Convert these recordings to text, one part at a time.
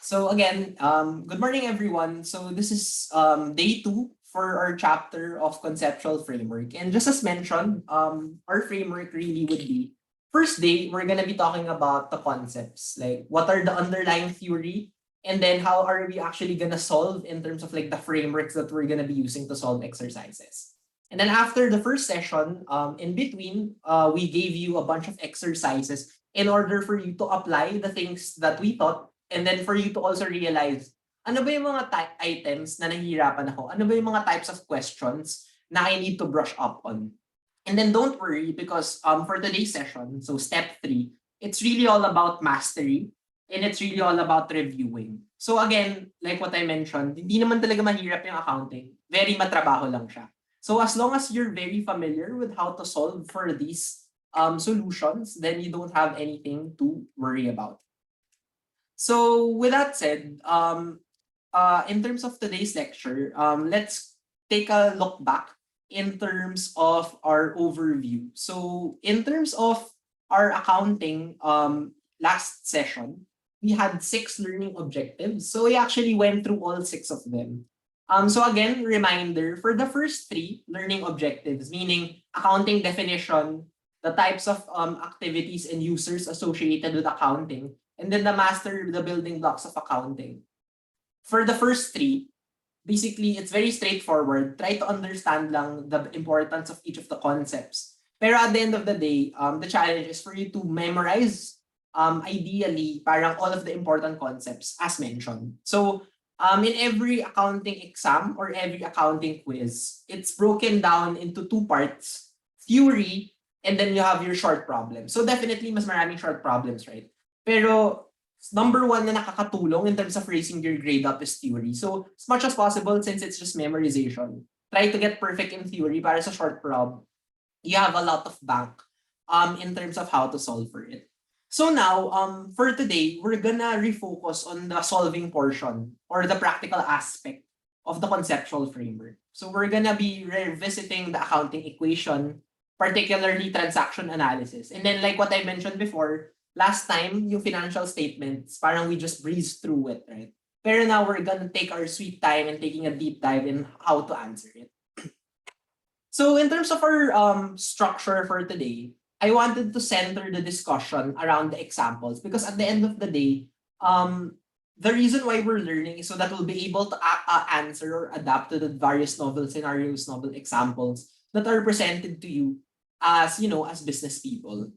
So again, good morning everyone. So this is day 2 for our chapter of conceptual framework. And just as mentioned, our framework really would be first day, we're gonna be talking about the concepts, like what are the underlying theory, and then how are we actually gonna solve in terms of like the frameworks that we're gonna be using to solve exercises. And then after the first session, in between, we gave you a bunch of exercises in order for you to apply the things that we taught and then for you to also realize, ano ba yung mga items na nahihirapan ako? Ano ba yung mga types of questions na I need to brush up on? And then don't worry because for today's session, so step 3, it's really all about mastery and it's really all about reviewing. So again, like what I mentioned, hindi naman talaga mahirap yung accounting. Very matrabaho lang siya. So as long as you're very familiar with how to solve for these solutions, then you don't have anything to worry about. So with that said, in terms of today's lecture, let's take a look back in terms of our overview. So in terms of our accounting last session, we had 6 learning objectives. So we actually went through all 6 of them. So again, reminder, for the first 3 learning objectives, meaning accounting definition, the types of activities and users associated with accounting, and then the master the building blocks of accounting. For the first 3, basically, it's very straightforward. Try to understand lang the importance of each of the concepts. Pero at the end of the day, the challenge is for you to memorize, ideally, parang all of the important concepts as mentioned. So, in every accounting exam or every accounting quiz, it's broken down into 2 parts, theory, and then you have your short problems. So definitely, mas maraming short problems, right? Pero number 1 na nakakatulong in terms of raising your grade up is theory. So as much as possible, since it's just memorization, try to get perfect in theory para sa short prob. You have a lot of bank in terms of how to solve for it. So now, for today, we're gonna refocus on the solving portion or the practical aspect of the conceptual framework. So we're gonna be revisiting the accounting equation, particularly transaction analysis. And then like what I mentioned before, last time, yung financial statements, parang we just breezed through it, right? Pero now we're gonna take our sweet time and taking a deep dive in how to answer it. So in terms of our structure for today, I wanted to center the discussion around the examples because at the end of the day, the reason why we're learning is so that we'll be able to answer or adapt to the various novel scenarios, novel examples that are presented to you as, as business people.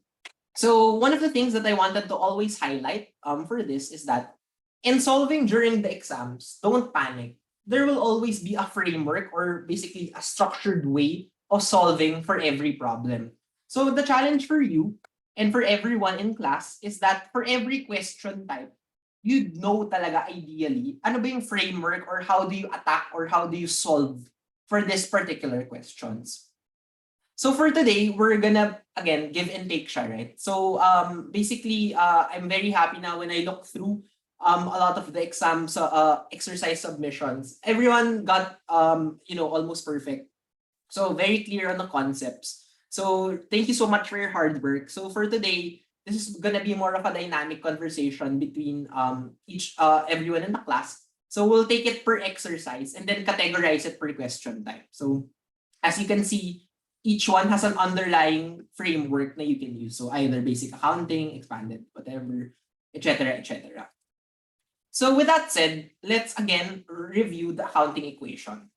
So one of the things that I wanted to always highlight for this is that in solving during the exams, don't panic. There will always be a framework or basically a structured way of solving for every problem. So the challenge for you and for everyone in class is that for every question type, you know talaga ideally ano ba yung framework or how do you attack or how do you solve for this particular questions. So for today, we're gonna again give and take siya, right? So basically, I'm very happy now when I look through a lot of the exams, exercise submissions. Everyone got almost perfect. So very clear on the concepts. So thank you so much for your hard work. So for today, this is gonna be more of a dynamic conversation between everyone in the class. So we'll take it per exercise and then categorize it per question type. So as you can see, each one has an underlying framework that you can use. So either basic accounting, expanded, whatever, etc., etc. So with that said, let's again review the accounting equation.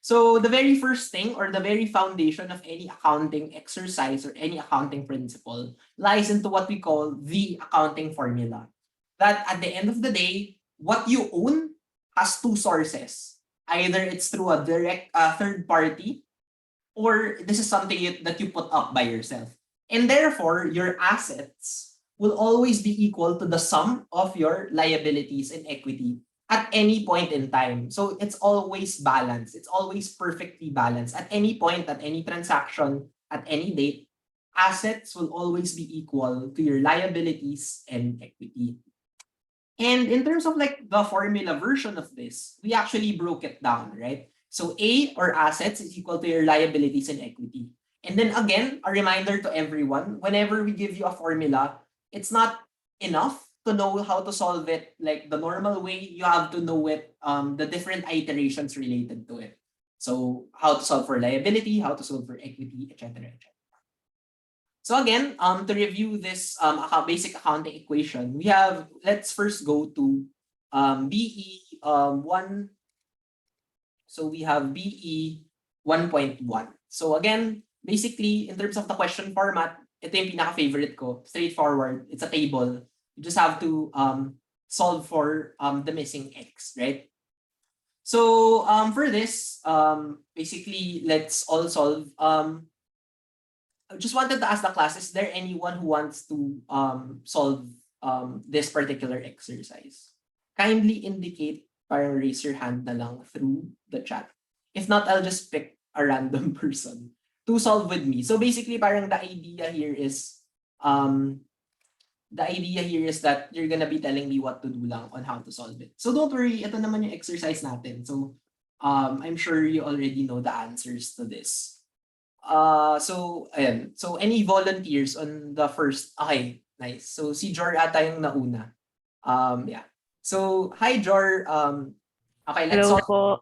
So the very first thing or the very foundation of any accounting exercise or any accounting principle lies into what we call the accounting formula. That at the end of the day, what you own has 2 sources. Either it's through a direct third party or this is something that you put up by yourself. And therefore, your assets will always be equal to the sum of your liabilities and equity at any point in time. So it's always balanced. It's always perfectly balanced. At any point, at any transaction, at any date, assets will always be equal to your liabilities and equity. And in terms of like the formula version of this, we actually broke it down, right? So A or assets is equal to your liabilities and equity. And then again, a reminder to everyone, whenever we give you a formula, it's not enough to know how to solve it like the normal way, you have to know it, the different iterations related to it. So how to solve for liability, how to solve for equity, etc. etc. So again, to review this basic accounting equation, we have, let's first go to BE 1. So we have BE 1.1. So again, basically, in terms of the question format, ito yung pinaka-favorite ko. Straightforward. It's a table. You just have to solve for the missing x, right? So for this, basically, let's all solve. I just wanted to ask the class, is there anyone who wants to solve this particular exercise? Kindly indicate, parang raise your hand na lang through the chat. If not, I'll just pick a random person to solve with me. So basically, parang the idea here is that you're gonna be telling me what to do lang on how to solve it. So don't worry, ito naman yung exercise natin. So I'm sure you already know the answers to this. So ayan. So any volunteers on the first? Okay, nice. So si Jor ata yung nauna. Yeah. So hi Jor. Okay, let's Hello solve. po.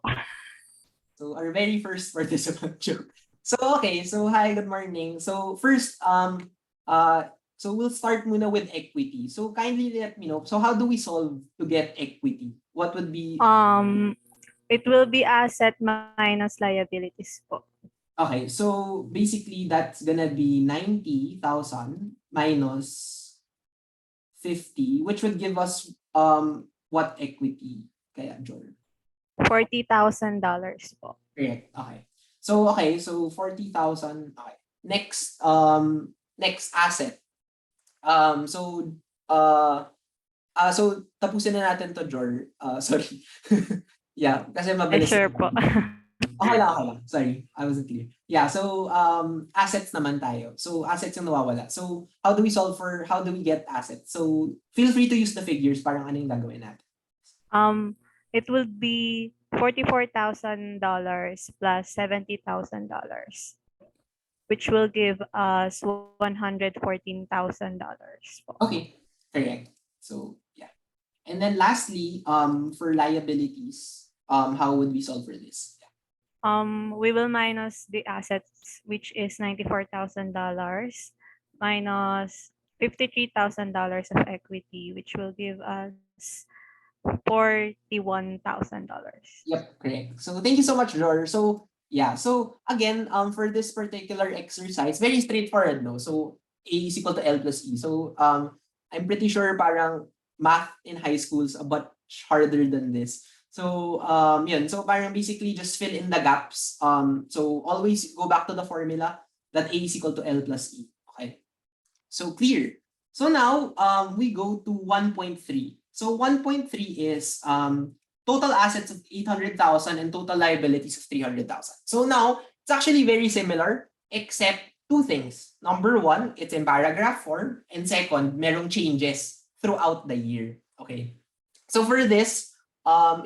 So our very first participant joke. So okay, so hi, good morning. So first, so we'll start muna with equity. So kindly let me know. So how do we solve to get equity? What would be? It will be asset minus liabilities po. Okay, so basically that's gonna be 90,000 minus 50, which would give us what equity? Kaya Jor. $40,000 po. Correct. Okay, so 40,000. Okay. Next next asset. So so tapusin na natin to, Jor. Sorry. Yeah, kasi mabilis. Sure po. Okay lang. Sorry, I wasn't clear. Yeah, so assets naman tayo. So assets yung nawawala. So how do we get assets? So feel free to use the figures, parang ano yung gagawin natin. It will be $44,000 plus $70,000, which will give us $114,000 po. Okay, correct. So yeah. And then lastly, for liabilities, how would we solve for this? We will minus the assets, which is $94,000 minus $53,000 of equity, which will give us $41,000. Yep, correct. So thank you so much, Jor. So yeah, so again, for this particular exercise, very straightforward, no? So A is equal to L plus E. So I'm pretty sure parang math in high school is a bit harder than this. So yun. So parang basically just fill in the gaps. So always go back to the formula that A is equal to L plus E. Okay. So clear. So now we go to 1.3. So 1.3 is total assets of 800,000 and total liabilities of 300,000. So now it's actually very similar except two things. Number one, it's in paragraph form, and second, merong changes throughout the year. Okay. So for this,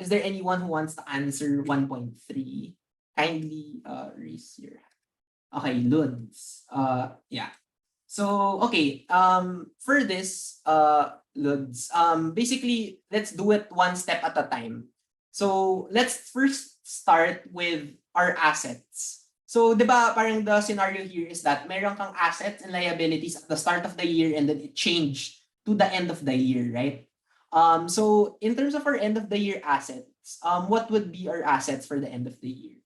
is there anyone who wants to answer 1.3? Kindly raise your hand. Okay, Luds. Yeah. So okay, for this, Luds, basically let's do it one step at a time. So let's first start with our assets. So 'di ba parang the scenario here is that meron kang assets and liabilities at the start of the year and then it changed to the end of the year, right? So in terms of our end of the year assets, what would be our assets for the end of the year?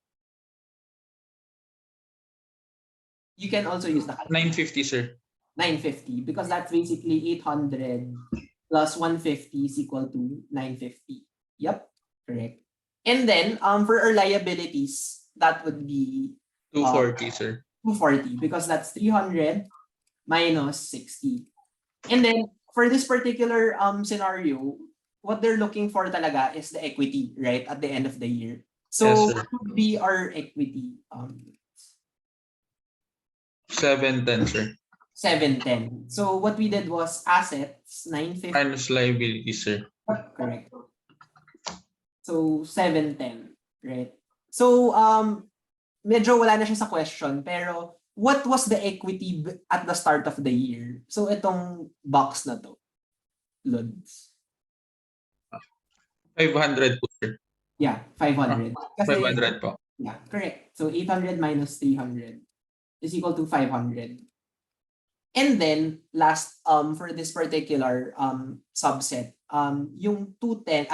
You can also use the 950, sir. 950 because that's basically 800 plus 150 is equal to 950. Yep, correct. And then for our liabilities, that would be 240, sir. 240 because that's 300 minus 60. And then for this particular scenario, what they're looking for talaga is the equity, right, at the end of the year. So Yes, sir. what would be our equity? 710, sir. 710. So what we did was assets 950. Minus liability, sir. Correct. So 710, right? So medyo wala na siya sa question, pero what was the equity at the start of the year? So itong box na to. Luds? 500 po, sir. Yeah, 500. Kasi, 500 po. yeah, correct. So 800 minus 300 is equal to 500. And then last for this particular subset, yung 210,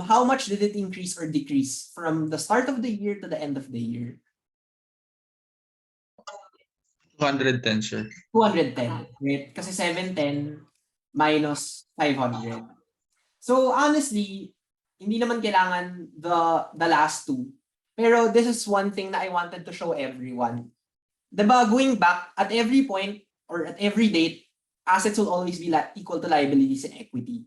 how much did it increase or decrease from the start of the year to the end of the year? 210, sir. 210, right? Kasi 710 minus 500. So honestly, hindi naman kailangan the last two. Pero this is one thing that I wanted to show everyone. Diba, going back, at every point or at every date, assets will always be equal to liabilities and equity.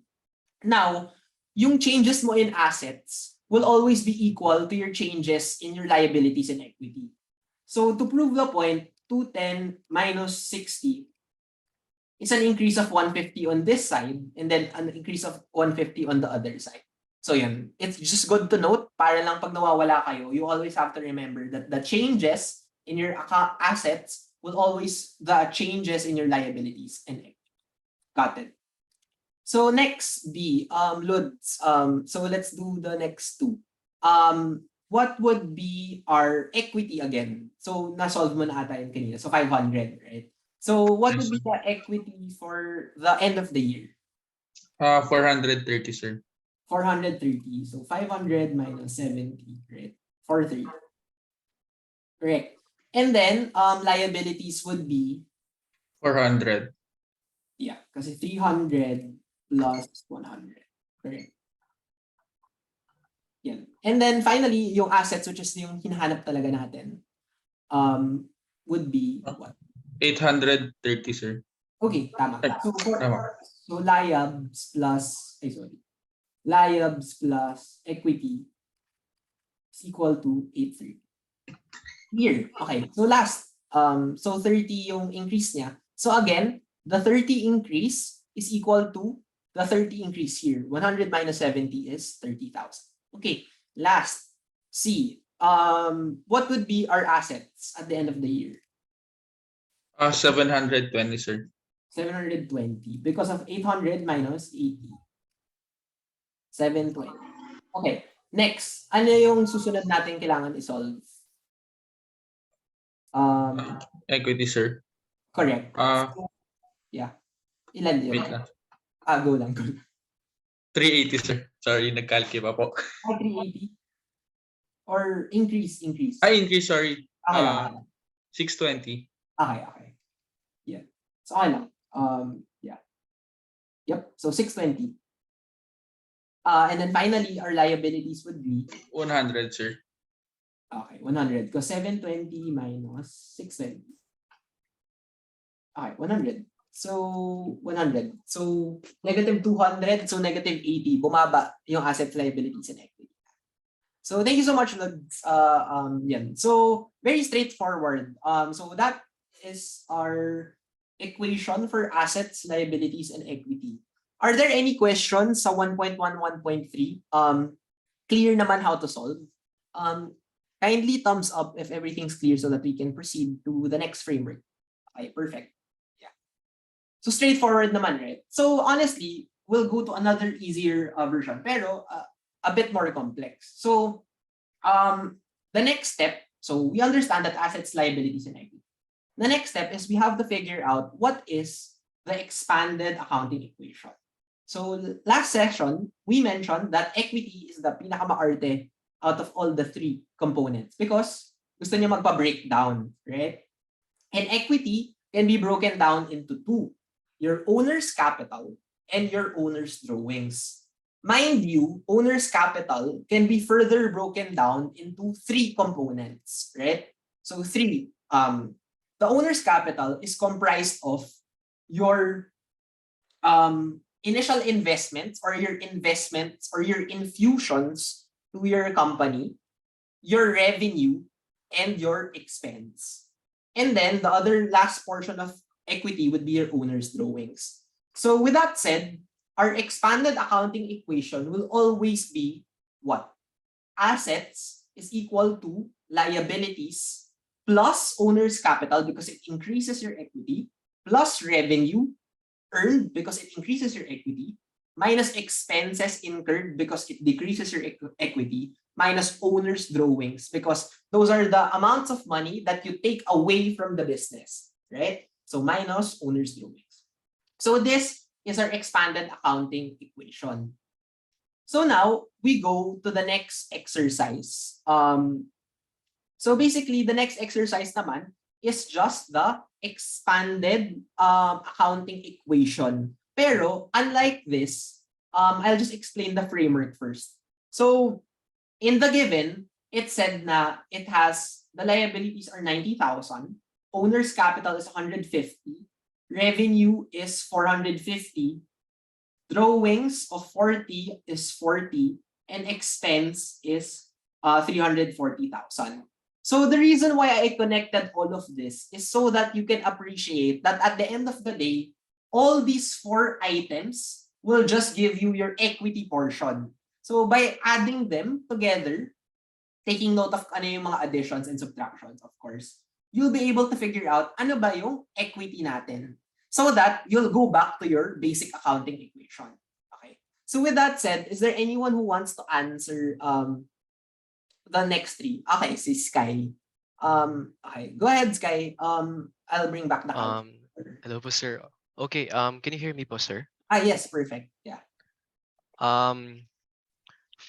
Now, yung changes mo in assets will always be equal to your changes in your liabilities and equity. So to prove the point, 210 minus 60 is an increase of 150 on this side and then an increase of 150 on the other side. So yun, it's just good to note para lang pag nawawala kayo, you always have to remember that the changes in your assets will always the changes in your liabilities and equity. Got it. So next B, Luds. So let's do the next two. What would be our equity again? So na-solve mo na ata yun kanina. So 500, right? So what would be the equity for the end of the year? 430, sir. 430. So 500 minus 70, right? 430. Correct. And then liabilities would be 400. yeah, kasi 300 plus 100. Correct. Yan. And then finally, yung assets, which is yung hinahanap talaga natin, would be what? 830, sir. Okay, tama. Tama. So liabs plus, liabs plus equity is equal to 830. Here, okay. So last, so 30 yung increase niya. So again, the 30 increase is equal to the 30 increase here. 100 minus 70 is 30,000. Okay, last, C. What would be our assets at the end of the year? 720, sir. 720 because of 800 minus 80. 720. Okay, next. Ano yung susunod natin kailangan i-solve? Equity, sir. Correct. Yeah. Ilan yun? Wait lang. Go lang. 380, sir. Sorry, nagkalki pa po. 380? Or increase? Ay, increase, sorry. Okay lang. 620. Okay. Yeah. So okay lang. Yeah. Yep. So 620. And then finally, our liabilities would be 100, sir. okay, 100. Because 720 minus 620. Okay, 100. So 100. So negative 200. So negative 80. Bumaba yung assets, liabilities, and equity. So thank you so much, Luds. Yan. So very straightforward. So that is our equation for assets, liabilities, and equity. Are there any questions sa 1.1, 1.3? Clear naman how to solve. Kindly thumbs up if everything's clear so that we can proceed to the next framework. Okay, perfect. Yeah. So straightforward naman, right? So honestly, we'll go to another easier version, pero a bit more complex. So the next step, so we understand that assets, liabilities, and equity. The next step is we have to figure out what is the expanded accounting equation. So last session, we mentioned that equity is the pinakamaarte out of all the three components because gusto niya magpa-breakdown, right? And equity can be broken down into two, your owner's capital and your owner's drawings. Mind you, owner's capital can be further broken down into three components, right? So three, the owner's capital is comprised of your initial investments or your infusions to your company, your revenue, and your expense. And then the other last portion of equity would be your owner's drawings. So with that said, our expanded accounting equation will always be what? Assets is equal to liabilities plus owner's capital because it increases your equity plus revenue earned because it increases your equity, minus expenses incurred because it decreases your equity, minus owner's drawings because those are the amounts of money that you take away from the business, right? So minus owner's drawings. So this is our expanded accounting equation. So now we go to the next exercise. So basically, the next exercise naman is just the expanded accounting equation. Pero unlike this, I'll just explain the framework first. So in the given, it said na it has the liabilities are 90,000, owner's capital is 150, revenue is 450, drawings of 40 is 40, and expense is 340,000. So the reason why I connected all of this is so that you can appreciate that at the end of the day, all these 4 items will just give you your equity portion. So by adding them together, taking note of ano yung mga additions and subtractions, of course, you'll be able to figure out ano ba yung equity natin. So that you'll go back to your basic accounting equation. Okay. So with that said, is there anyone who wants to answer the next 3? Okay, si Sky. Okay, go ahead, Sky. I'll bring back the calculator. Hello po, sir. Okay, can you hear me po, sir? Yes, perfect. Yeah.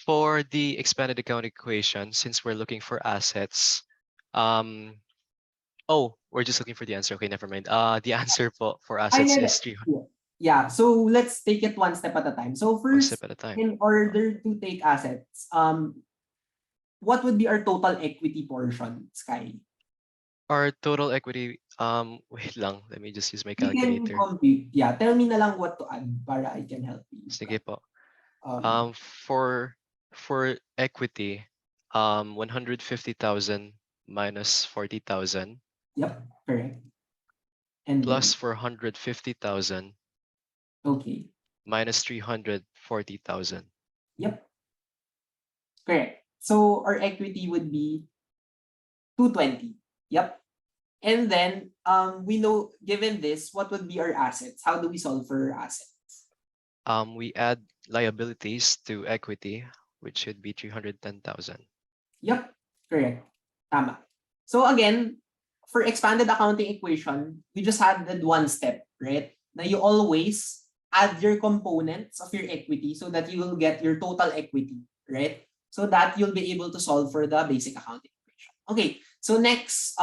For the expanded account equation, since we're looking for assets, oh, we're just looking for the answer. Okay, never mind. The answer for assets is 300. Yeah, so let's take it one step at a time. So One first, step at a time. in order to take assets, what would be our total equity portion, Sky? Our total equity, wait lang, let me just use my You can calculator. compute. Yeah, tell me na lang what to add para I can help you. Sige po. Um, For equity, 150,000 minus 40,000 Yep, correct. And plus 450,000 okay. minus 340,000. Yep. Correct. So our equity would be 220. Yep. And then we know, given this, what would be our assets? How do we solve for our assets? We add liabilities to equity, which should be 310,000. Yep, correct. Tama. So again, for expanded accounting equation, we just added one step, right? Now you always add your components of your equity so that you will get your total equity, right? So that you'll be able to solve for the basic accounting equation. Okay, so next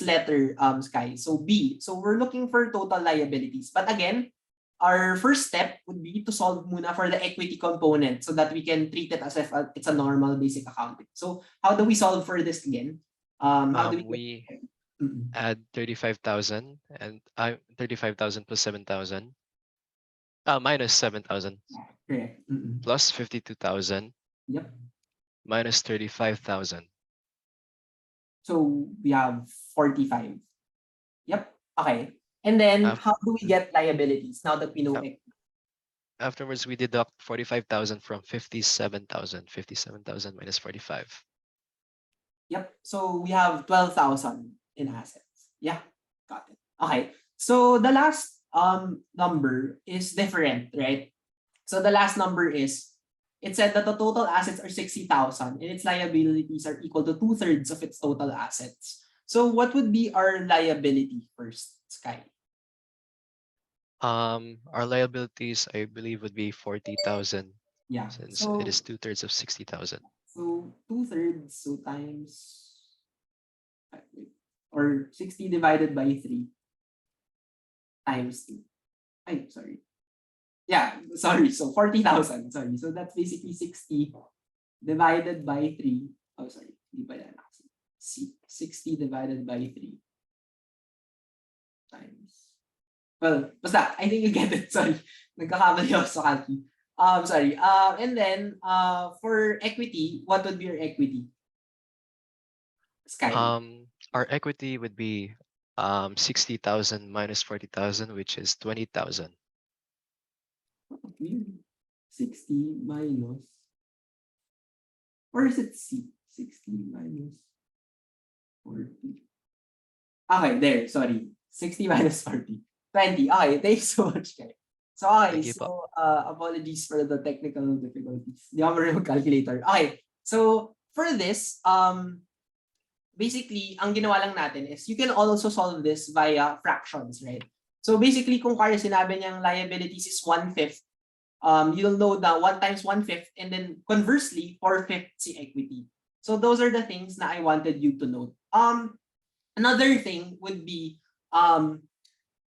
letter, Sky. So B. So we're looking for total liabilities. But again, our first step would be to solve muna for the equity component so that we can treat it as if it's a normal basic accounting. So how do we solve for this again? How do We add 35,000 and 35,000 plus 7,000. Minus 7,000 Correct. plus 52,000. Yep. Minus 35,000. So we have 45. Yep. Okay. And then how do we get liabilities now that we know equity? Afterwards, we deduct 45,000 from 57,000. 57,000 minus 45. Yep. So we have 12,000 in assets. Yeah. Got it. Okay. So the last number is different, right? So the last number is, it said that the total assets are 60,000 and its liabilities are equal to 2/3 of its total assets. So what would be our liability first, Sky? Our liabilities, I believe, would be 40,000. Yeah. Since So it is 2/3 of 60,000. So 2/3, so times, or 60 divided by 3 times 2. Ay, sorry. Yeah, sorry. So 40,000, sorry. So that's basically 60 divided by 3. Oh, sorry. Hindi pa yan. 60 divided by 3 times. Well, basta, I think you get it. Sorry. Nagkakamali ako sa calculation. Sorry. And then for equity, what would be your equity? Sky. Our equity would be 60,000 minus 40,000, which is 20,000. Weird. 60 minus. Or is it C? 60 minus 40. Okay, there. Sorry. 60 minus 40. 20. Okay, thanks so much, guys. So, okay, Thank you po. so apologies for the technical difficulties. Di ako marunong calculator. Okay, so for this, basically, ang ginawa lang natin is you can also solve this via fractions, right? So basically, kung kaya sinabi niyang liabilities is 1/5, you'll know that 1 times 1/5, and then conversely, 4/5 si equity. So those are the things na I wanted you to note. Another thing would be,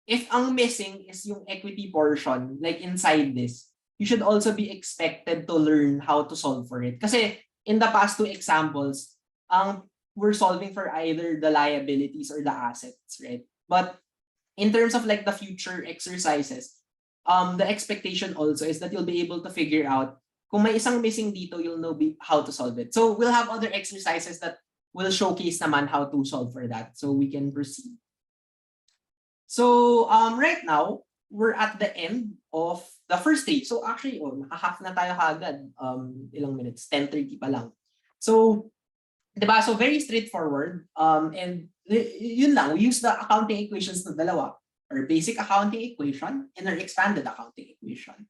if ang missing is yung equity portion, like inside this, you should also be expected to learn how to solve for it. Kasi in the past two examples, we're solving for either the liabilities or the assets, right? But in terms of like the future exercises, the expectation also is that you'll be able to figure out kung may isang missing dito, you'll know how to solve it. So we'll have other exercises that will showcase naman how to solve for that. So we can proceed. So right now, we're at the end of the first stage. So actually, naka-half na tayo kagad. Ilang minutes? 10:30 pa lang. So, diba? So very straightforward. And yun lang, we use the accounting equations na dalawa. Our basic accounting equation and our expanded accounting equation.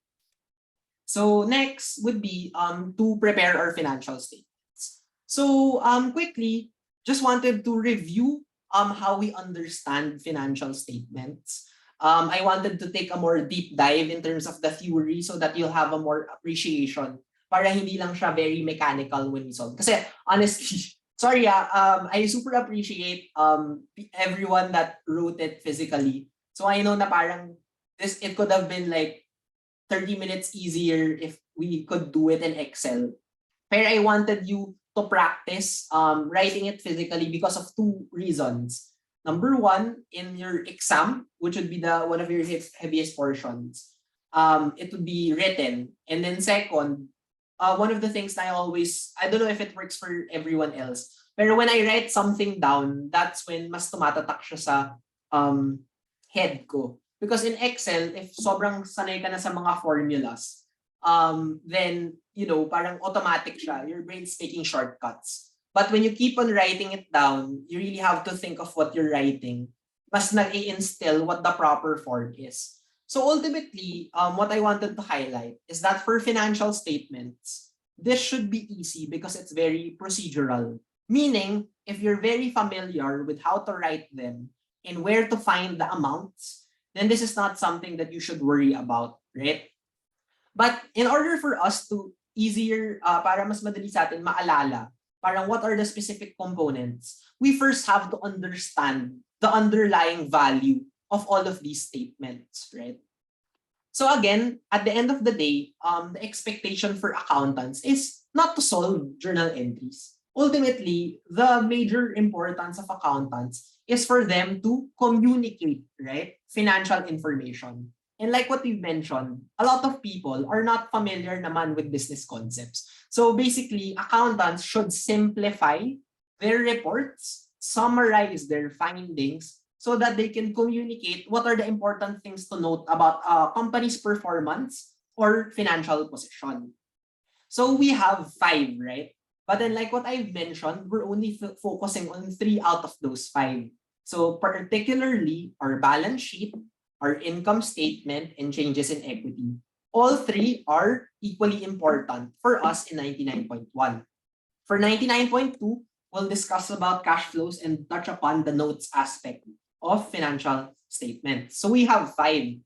So next would be to prepare our financial statements. So quickly, just wanted to review how we understand financial statements. I wanted to take a more deep dive in terms of the theory so that you'll have a more appreciation para hindi lang siya very mechanical when we solve. Kasi honestly, sorry I super appreciate everyone that wrote it physically. So I know na parang it could have been like 30 minutes easier if we could do it in Excel. Pero I wanted you to practice writing it physically because of two reasons. Number one, in your exam, which would be one of your heaviest portions, it would be written. And then second, one of the things that I don't know if it works for everyone else, pero when I write something down, that's when mas tumatatak siya sa head ko. Because in Excel, if sobrang sanay ka na sa mga formulas, then, parang automatic siya. Your brain's taking shortcuts. But when you keep on writing it down, you really have to think of what you're writing. Mas nag-i-instill what the proper form is. So ultimately, what I wanted to highlight is that for financial statements, this should be easy because it's very procedural. Meaning, if you're very familiar with how to write them and where to find the amounts, then this is not something that you should worry about, right? But in order for us to easier, para mas madali sa atin maalala, parang what are the specific components, we first have to understand the underlying value of all of these statements, right? So again, at the end of the day, the expectation for accountants is not to solve journal entries. Ultimately, the major importance of accountants is for them to communicate, right, financial information. And like what we've mentioned, a lot of people are not familiar naman with business concepts. So basically, accountants should simplify their reports, summarize their findings, so that they can communicate what are the important things to note about a company's performance or financial position. So we have 5, right? But then like what I've mentioned, we're only focusing on 3 out of those 5. So particularly our balance sheet, our income statement, and changes in equity. All 3 are equally important for us in 99.1. For 99.2, we'll discuss about cash flows and touch upon the notes aspect of financial statements. So we have 5.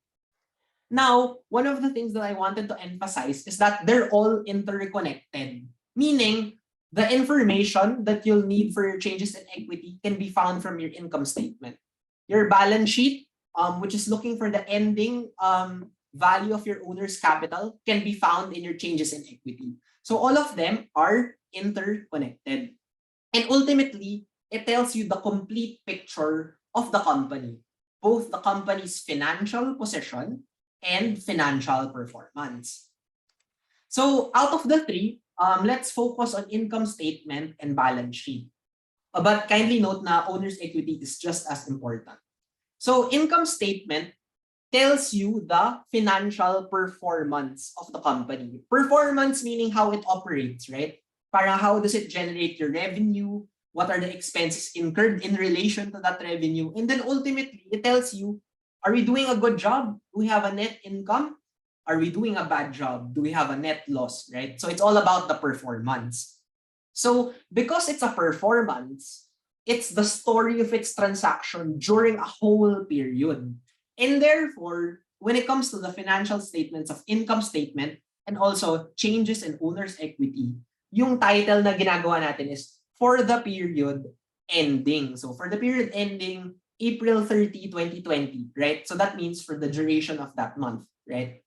Now, one of the things that I wanted to emphasize is that they're all interconnected, meaning the information that you'll need for your changes in equity can be found from your income statement. Your balance sheet, which is looking for the ending value of your owner's capital, can be found in your changes in equity. So all of them are interconnected. And ultimately, it tells you the complete picture of the company, both the company's financial position and financial performance. So out of the 3, let's focus on income statement and balance sheet. But kindly note na owner's equity is just as important. So income statement tells you the financial performance of the company. Performance meaning how it operates, right? Parang how does it generate your revenue? What are the expenses incurred in relation to that revenue? And then ultimately, it tells you Are we doing a good job? Do we have a net income? Are we doing a bad job? Do we have a net loss, right? So it's all about the performance. So because it's a performance, it's the story of its transaction during a whole period. And therefore, when it comes to the financial statements of income statement and also changes in owner's equity, yung title na ginagawa natin is for the period ending. So for the period ending April 30, 2020, right? So that means for the duration of that month, right?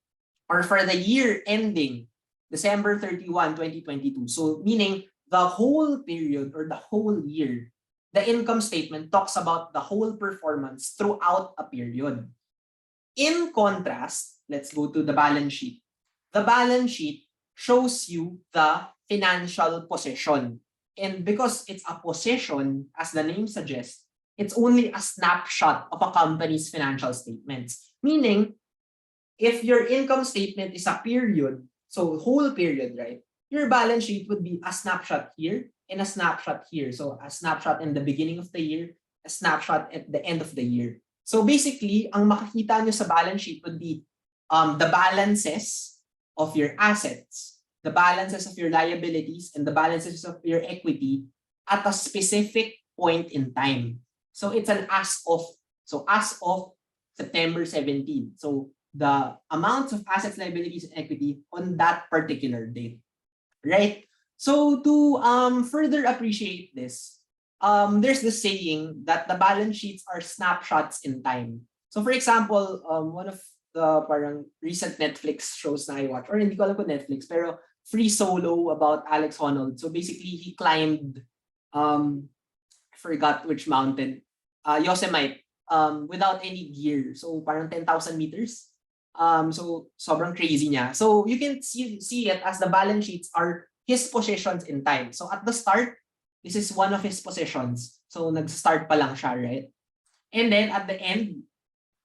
Or for the year ending December 31, 2022. So meaning the whole period or the whole year, the income statement talks about the whole performance throughout a period. In contrast, let's go to the balance sheet. The balance sheet shows you the financial position. And because it's a position, as the name suggests, it's only a snapshot of a company's financial statements. Meaning, if your income statement is a period, so whole period, right? Your balance sheet would be a snapshot here and a snapshot here. So a snapshot in the beginning of the year, a snapshot at the end of the year. So basically, ang makikita nyo sa balance sheet would be the balances of your assets, the balances of your liabilities, and the balances of your equity at a specific point in time. So it's an as of. So as of September 17. So the amounts of assets, liabilities, and equity on that particular date, right? So to further appreciate this, there's this saying that the balance sheets are snapshots in time. So for example, one of the parang recent Netflix shows na I watch, or hindi ko alam kung Netflix, pero Free Solo about Alex Honnold. So basically, he climbed, I forgot which mountain, Yosemite, without any gear. So parang 10,000 meters. So sobrang crazy niya. So you can see it as the balance sheets are his positions in time. So at the start, this is one of his positions. So nag-start pa lang siya, right? And then at the end,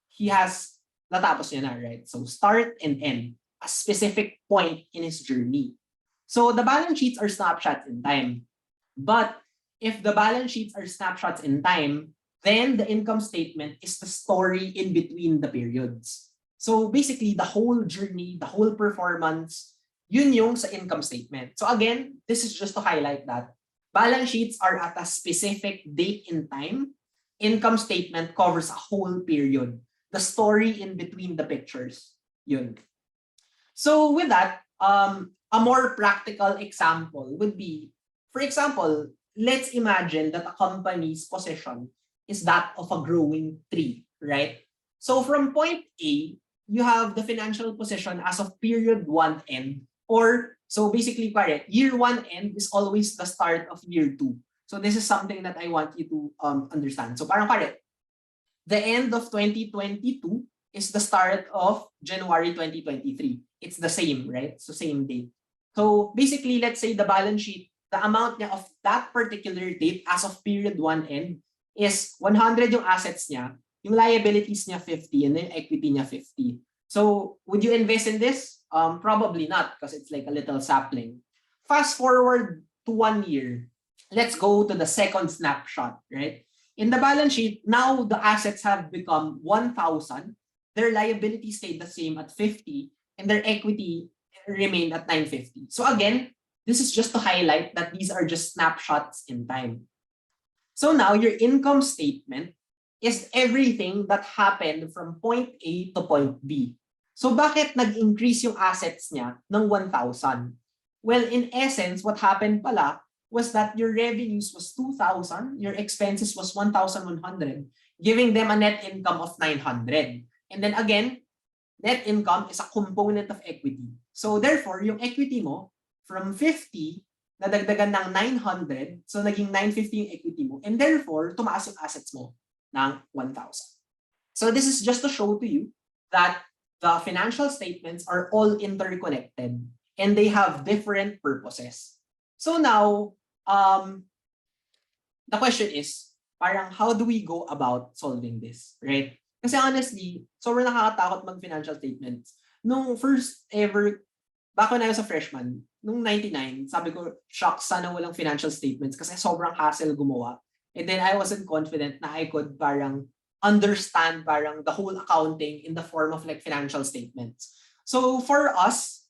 he has natapos niya na, right? So start and end, a specific point in his journey. So the balance sheets are snapshots in time. But if the balance sheets are snapshots in time, then the income statement is the story in between the periods. So basically, the whole journey, the whole performance, yun yung sa income statement. So again, this is just to highlight that balance sheets are at a specific date in time. Income statement covers a whole period. The story in between the pictures. Yun. So with that, a more practical example would be, for example, let's imagine that a company's position is that of a growing tree, right? So from point A, you have the financial position as of period 1 end, or so basically, year 1 end is always the start of year 2. So this is something that I want you to understand. So parang the end of 2022 is the start of January 2023. It's the same, right? So same date. So basically, let's say the balance sheet, the amount niya of that particular date as of period 1 end is 100 yung assets niya, yung liabilities niya 50, and then equity niya 50. So would you invest in this? Probably not, because it's like a little sapling. Fast forward to 1 year. Let's go to the second snapshot, right? In the balance sheet, now the assets have become 1,000. Their liability stayed the same at 50, and their equity remained at 950. So again, this is just to highlight that these are just snapshots in time. So now your income statement is everything that happened from point A to point B. So bakit nag-increase yung assets niya ng 1,000? Well, in essence, what happened pala was that your revenues was 2,000, your expenses was 1,100, giving them a net income of 900. And then again, net income is a component of equity. So therefore, yung equity mo from 50 nadagdagan ng 900, so naging 950 yung equity mo, and therefore tumaas yung assets mo ng 1,000. So this is just to show to you that the financial statements are all interconnected and they have different purposes. So now, the question is, parang how do we go about solving this, right? Kasi honestly, sobrang nakakatakot mag-financial statements. Nung first ever, back when I was a freshman, nung 99, sabi ko, shock, sana walang financial statements kasi sobrang hassle gumawa. And then I wasn't confident na I could parang understand parang the whole accounting in the form of like financial statements. So for us,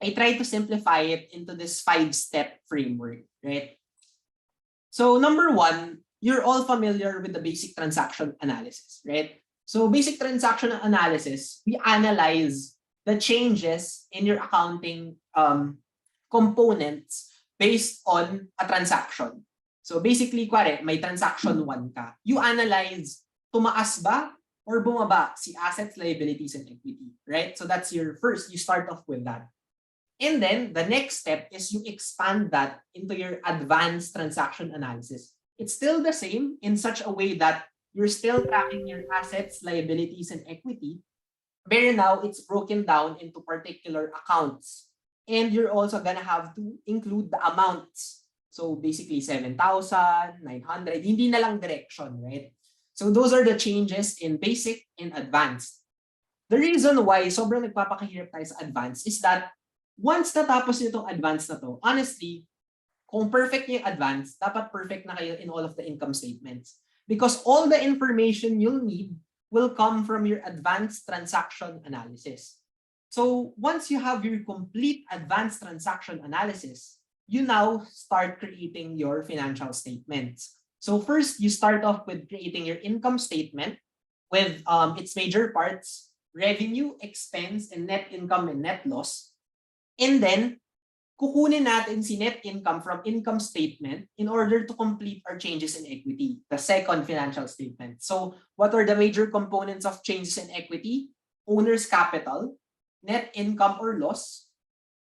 I try to simplify it into this 5-step framework, right? So number one, you're all familiar with the basic transaction analysis, right? So basic transaction analysis, we analyze the changes in your accounting components based on a transaction. So basically, kuwari, may transaction 1 ka. You analyze, tumaas ba or bumaba si assets, liabilities, and equity, right? So that's your first, you start off with that. And then the next step is you expand that into your advanced transaction analysis. It's still the same in such a way that you're still tracking your assets, liabilities, and equity, but now it's broken down into particular accounts. And you're also gonna have to include the amounts. So basically 7,900, hindi na lang direction, right? So those are the changes in basic and advanced. The reason why sobrang nagpapakahirap tayo sa advanced is that once natapos nyo itong advanced na to, honestly, kung perfect yung advanced, dapat perfect na kayo in all of the income statements. Because all the information you'll need will come from your advanced transaction analysis. So once you have your complete advanced transaction analysis, you now start creating your financial statements. So first, you start off with creating your income statement with its major parts, revenue, expense, and net income and net loss. And then, kukunin natin si net income from income statement in order to complete our changes in equity, the second financial statement. So what are the major components of changes in equity? Owner's capital, net income or loss,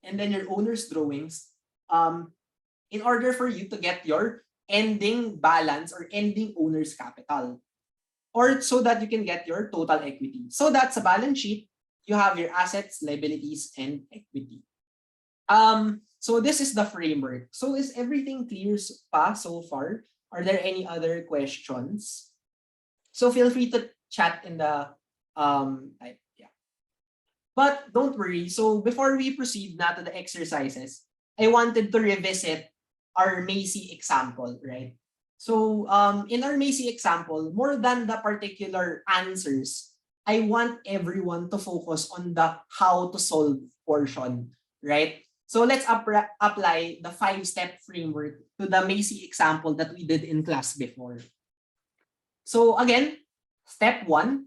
and then your owner's drawings, in order for you to get your ending balance or ending owner's capital, or so that you can get your total equity. So that's a balance sheet. You have your assets, liabilities, and equity. So this is the framework. So is everything clear pa so far? Are there any other questions? So feel free to chat in the type. Yeah. But don't worry. So before we proceed na to the exercises, I wanted to revisit our Maisie example, right? So in our Maisie example, more than the particular answers, I want everyone to focus on the how to solve portion, right? So let's apply the 5-step framework to the Maisie example that we did in class before. So again, step 1,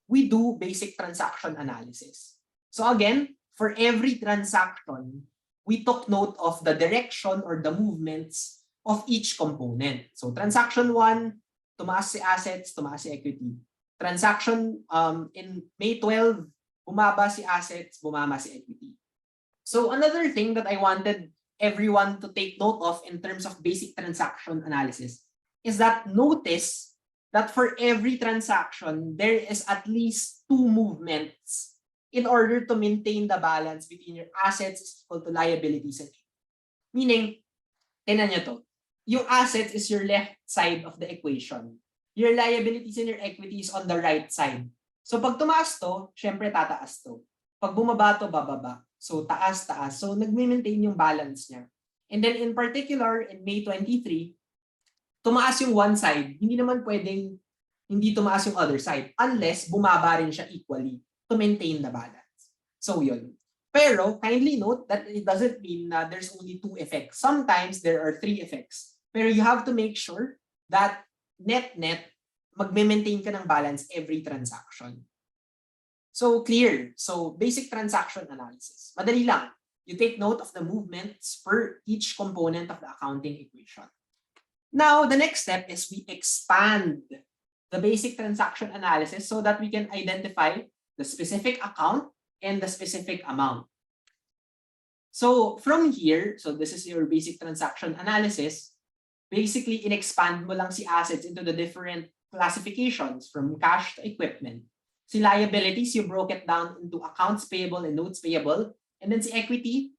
we do basic transaction analysis. So again, for every transaction, we took note of the direction or the movements of each component. So transaction 1, tumaas si assets, tumaas si equity. Transaction in May 12, bumaba si assets, bumaba si equity. So another thing that I wanted everyone to take note of in terms of basic transaction analysis is that notice that for every transaction, there is at least 2 movements in order to maintain the balance between your assets is equal to liabilities and equity. Meaning, tingnan nyo to, yung assets is your left side of the equation. Your liabilities and your equity is on the right side. So pag tumaas to, syempre tataas to. Pag bumaba to, bababa. So taas, taas. So nag-maintain yung balance niya. And then in particular, in May 23, tumaas yung one side. Hindi naman pwedeng hindi tumaas yung other side unless bumaba rin siya equally to maintain the balance. So yun. Pero kindly note that it doesn't mean na there's only 2 effects. Sometimes there are 3 effects. Pero you have to make sure that net-net, magme-maintain ka ng balance every transaction. So clear. So basic transaction analysis. Madali lang. You take note of the movements for each component of the accounting equation. Now, the next step is we expand the basic transaction analysis so that we can identify the specific account and the specific amount. So from here, so this is your basic transaction analysis. Basically, in-expand mo lang si assets into the different classifications from cash to equipment. Si liabilities, you broke it down into accounts payable and notes payable. And then si equity,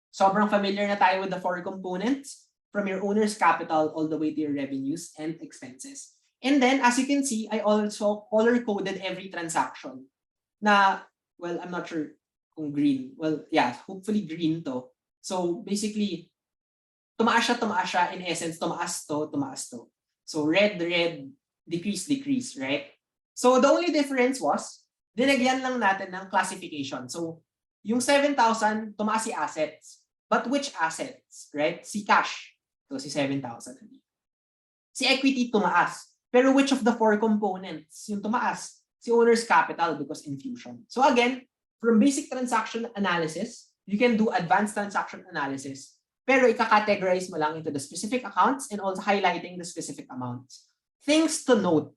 sobrang familiar na tayo with the 4 components from your owner's capital all the way to your revenues and expenses. And then, as you can see, I also color-coded every transaction. Na, well, I'm not sure kung green. Well, yeah, hopefully green to. So basically, tumaas siya, in essence, tumaas to. So red, red, decrease, right? So the only difference was, dinagyan lang natin ng classification. So yung 7,000, tumaas si assets. But which assets, right? Si cash. So si 7,000. Si equity tumaas. Pero which of the four components yung tumaas? Si owner's capital because infusion. So again, from basic transaction analysis, you can do advanced transaction analysis. Pero ika-categorize mo lang into the specific accounts and also highlighting the specific amounts. Things to note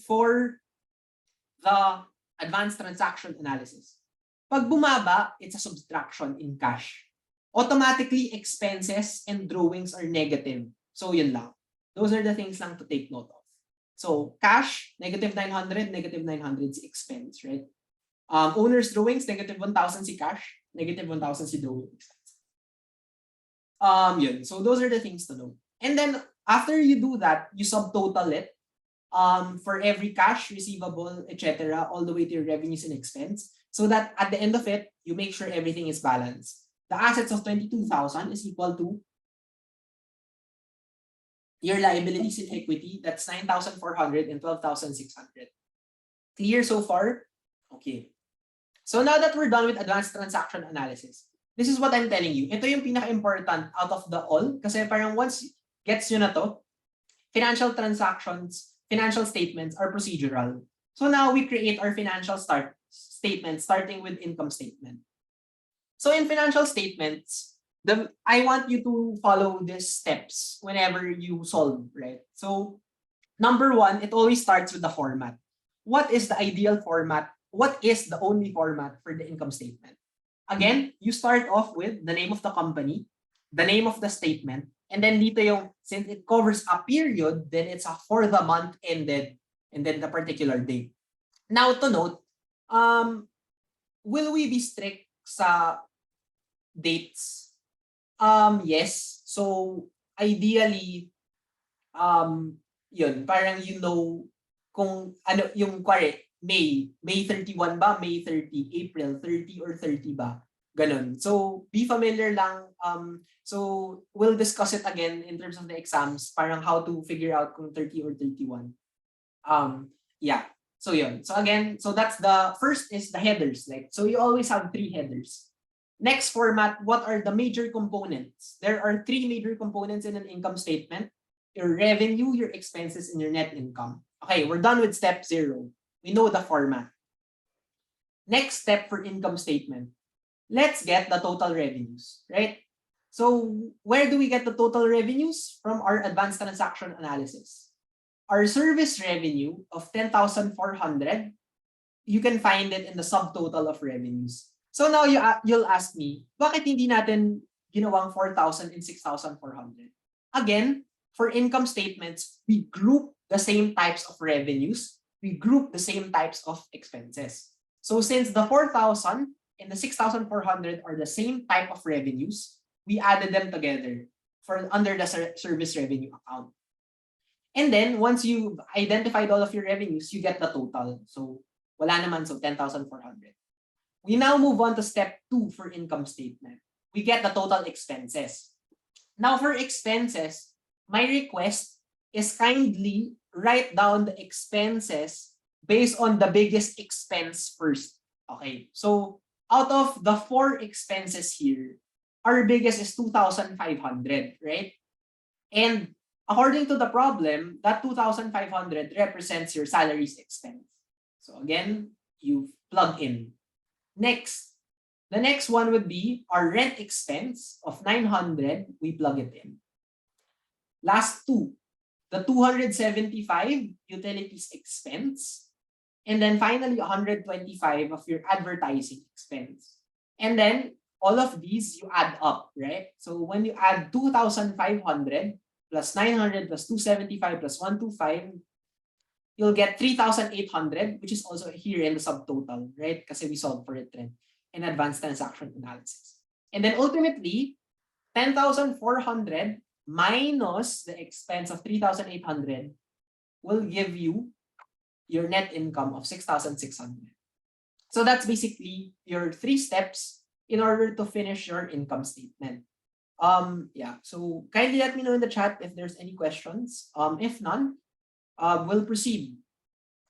for the advanced transaction analysis. Pag bumaba, it's a subtraction in cash. Automatically, expenses and drawings are negative. So yun lang. Those are the things lang to take note of. So cash, negative 900, negative 900 si expense, right? Owner's drawings, negative 1,000 si cash, negative 1,000 si drawings. Yun. So those are the things to know. And then after you do that, you subtotal it for every cash, receivable, etc., all the way to your revenues and expense, so that at the end of it, you make sure everything is balanced. The assets of 22,000 is equal to your liabilities in equity, that's 9,400 and 12,600. Clear so far? Okay. So now that we're done with advanced transaction analysis, this is what I'm telling you. Ito yung pinaka-important out of the all, kasi parang once gets nyo na to, financial transactions, financial statements are procedural. So now we create our financial statement starting with income statement. So in financial statements, I want you to follow these steps whenever you solve, right? So number one, it always starts with the format. What is the ideal format? What is the only format for the income statement? Again, you start off with the name of the company, the name of the statement, and then dito yung, since it covers a period, then it's a for the month ended, and then the particular date. Now to note, will we be strict sa dates? Yes. So ideally, yun, parang you know kung ano yung May 31 ba, May 30, April 30 or 30 ba? Ganun. So be familiar lang. So we'll discuss it again in terms of the exams, parang how to figure out kung 30 or 31. Yeah. So yun. So again, so that's the first is the headers. Like, so you always have 3 headers. Next format, what are the major components? There are 3 major components in an income statement: your revenue, your expenses, and your net income. Okay, we're done with step 0. We know the format. Next step for income statement. Let's get the total revenues, right? So where do we get the total revenues? From our advanced transaction analysis. Our service revenue of 10,400, you can find it in the subtotal of revenues. So now you'll ask me, bakit hindi natin ginawang 4,000 and 6,400? Again, for income statements, we group the same types of revenues. We group the same types of expenses. So since the 4,000 and the 6,400 are the same type of revenues, we added them together for under the service revenue account. And then once you've identified all of your revenues, you get the total. So wala naman, so 10,400. We now move on to step 2 for income statement. We get the total expenses. Now for expenses, my request is kindly write down the expenses based on the biggest expense first. Okay, so out of the 4 expenses here, our biggest is 2,500, right? And according to the problem, that 2,500 represents your salaries expense. So again, you plug in. Next, the next one would be our rent expense of 900. We plug it in. Last 2, the 275 utilities expense, and then finally 125 of your advertising expense. And then all of these you add up, right? So when you add 2,500 plus 900 plus 275 plus 125, you'll get 3,800, which is also here in the subtotal, right? Kasi we solved for it in advanced transaction analysis. And then ultimately, 10,400 minus the expense of 3,800 will give you your net income of 6,600. So that's basically your 3 steps in order to finish your income statement. Yeah, so kindly let me know in the chat if there's any questions. If none, we'll proceed.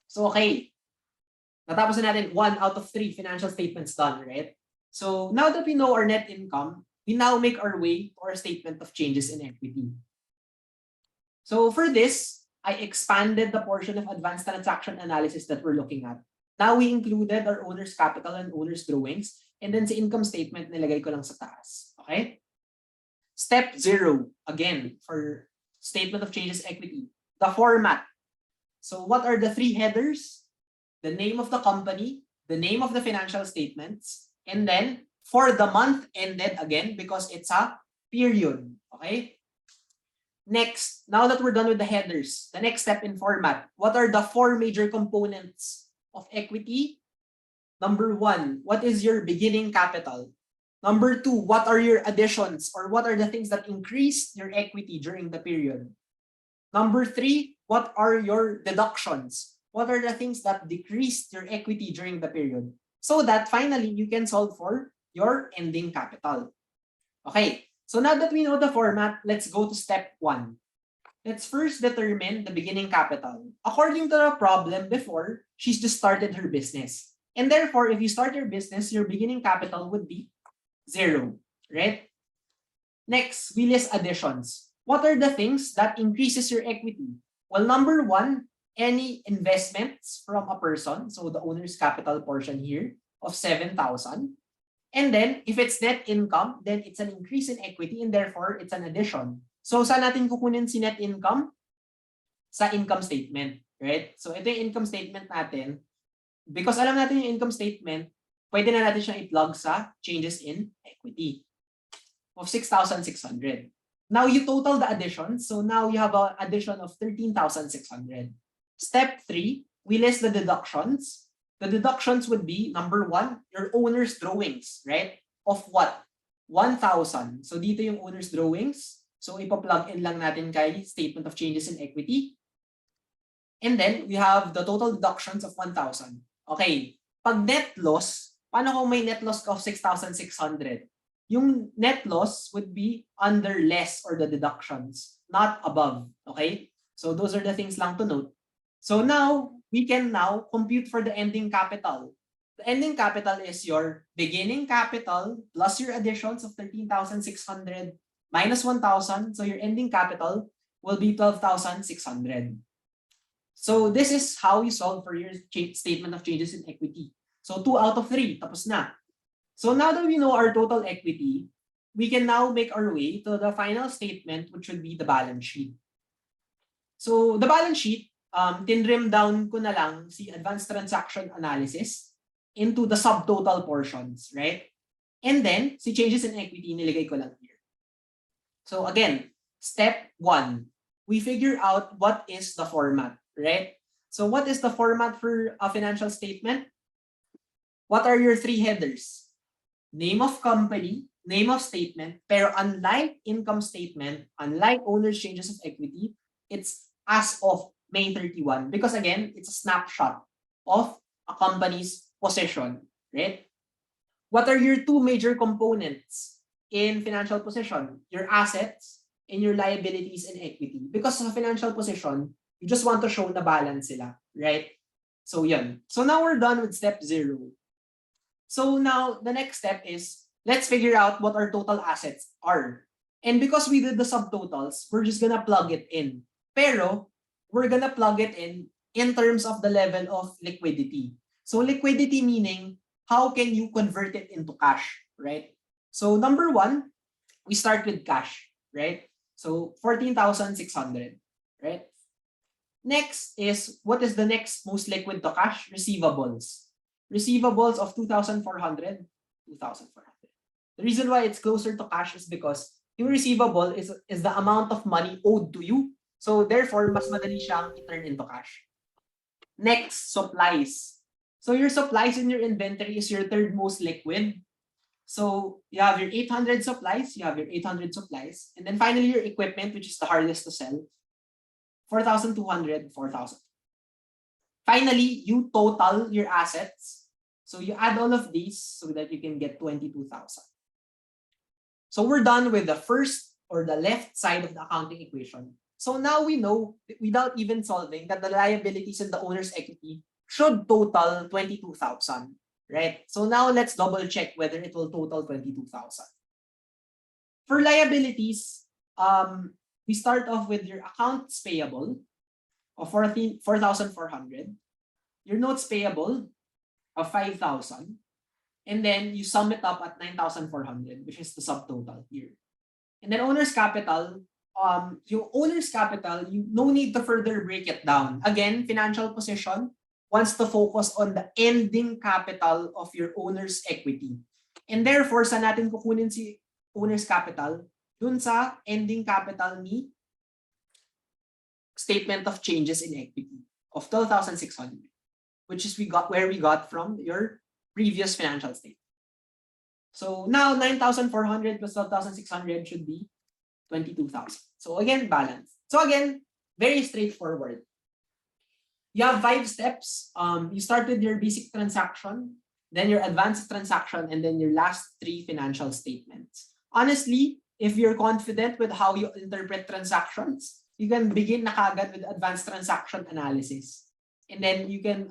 So, okay. Natapos na natin 1 out of 3 financial statements done, right? So, now that we know our net income, we now make our way to our statement of changes in equity. So, for this, I expanded the portion of advanced transaction analysis that we're looking at. Now, we included our owner's capital and owner's drawings, and then sa income statement, nilagay ko lang sa taas. Okay? Step 0, again, for statement of changes equity, the format. So, what are the 3 headers? The name of the company, the name of the financial statements, and then for the month ended again because it's a period. Okay? Next, now that we're done with the headers, the next step in format, what are the 4 major components of equity? Number 1, what is your beginning capital? Number 2, what are your additions or what are the things that increased your equity during the period? Number 3, what are your deductions? What are the things that decreased your equity during the period? So that finally you can solve for your ending capital. Okay, so now that we know the format, let's go to step 1. Let's first determine the beginning capital. According to the problem before, she's just started her business. And therefore, if you start your business, your beginning capital would be 0, right? Next, we list additions. What are the things that increases your equity? Well, number 1, any investments from a person, so the owner's capital portion here of 7,000. And then, if it's net income, then it's an increase in equity and therefore it's an addition. So, saan natin kukunin si net income? Sa income statement, right? So, ito yung income statement natin. Because alam natin yung income statement, pwede na natin siyang i-plug sa changes in equity of 6,600. Now, you total the additions. So, now you have an addition of 13,600. Step 3, we list the deductions. The deductions would be, number 1, your owner's drawings, right? Of what? 1,000. So dito yung owner's drawings. So ipa-plug in lang natin kay statement of changes in equity. And then we have the total deductions of 1,000. Okay, pag net loss, paano kung may net loss of 6,600? Yung net loss would be under less or the deductions, not above. Okay? So those are the things lang to note. So now, we can now compute for the ending capital. The ending capital is your beginning capital plus your additions of 13,600 minus 1,000. So your ending capital will be 12,600. So this is how you solve for your statement of changes in equity. So 2 out of 3, tapos na. So now that we know our total equity, we can now make our way to the final statement, which would be the balance sheet. So the balance sheet, tinrim down ko na lang si advanced transaction analysis into the subtotal portions, right? And then, si changes in equity, nilagay ko lang here. So again, step 1, we figure out what is the format, right? So what is the format for a financial statement? What are your 3 headers? Name of company, name of statement, pero unlike income statement, unlike owner's changes of equity, it's as of May 31 because again, it's a snapshot of a company's position, right? What are your 2 major components in financial position? Your assets and your liabilities and equity. Because sa financial position, you just want to show na balance sila, right? So yun. So now we're done with step 0. So now the next step is let's figure out what our total assets are. And because we did the subtotals, we're just gonna plug it in. Pero we're gonna plug it in terms of the level of liquidity. So liquidity meaning how can you convert it into cash, right? So number 1, we start with cash, right? So 14,600, right? Next is what is the next most liquid to cash? Receivables. Receivables of 2,400, 2,400. The reason why it's closer to cash is because yung receivable is the amount of money owed to you. So therefore, mas madali siyang i-turn into cash. Next, supplies. So your supplies in your inventory is your 3rd most liquid. So you have your 800 supplies, you have your 800 supplies, and then finally your equipment, which is the hardest to sell, 4,200, 4,000. Finally, you total your assets. So you add all of these so that you can get 22,000. So we're done with the first or the left side of the accounting equation. So now we know, without even solving, that the liabilities in the owner's equity should total 22,000, right? So now let's double check whether it will total 22,000. For liabilities, we start off with your accounts payable of 4,400, your notes payable of 5,000, and then you sum it up at 9,400, which is the subtotal here. And then owner's capital, yung owner's capital, you no need to further break it down. Again, financial position wants to focus on the ending capital of your owner's equity. And therefore, sa natin kukunin si owner's capital? Dun sa ending capital ni statement of changes in equity of 12,600, which is where we got from your previous financial statement. So now 9,400 plus 12,600 should be 22,000. So again, balance. So again, very straightforward. You have 5 steps. You start with your basic transaction, then your advanced transaction, and then your last 3 financial statements. Honestly, if you're confident with how you interpret transactions, you can begin na kagad with advanced transaction analysis. And then you can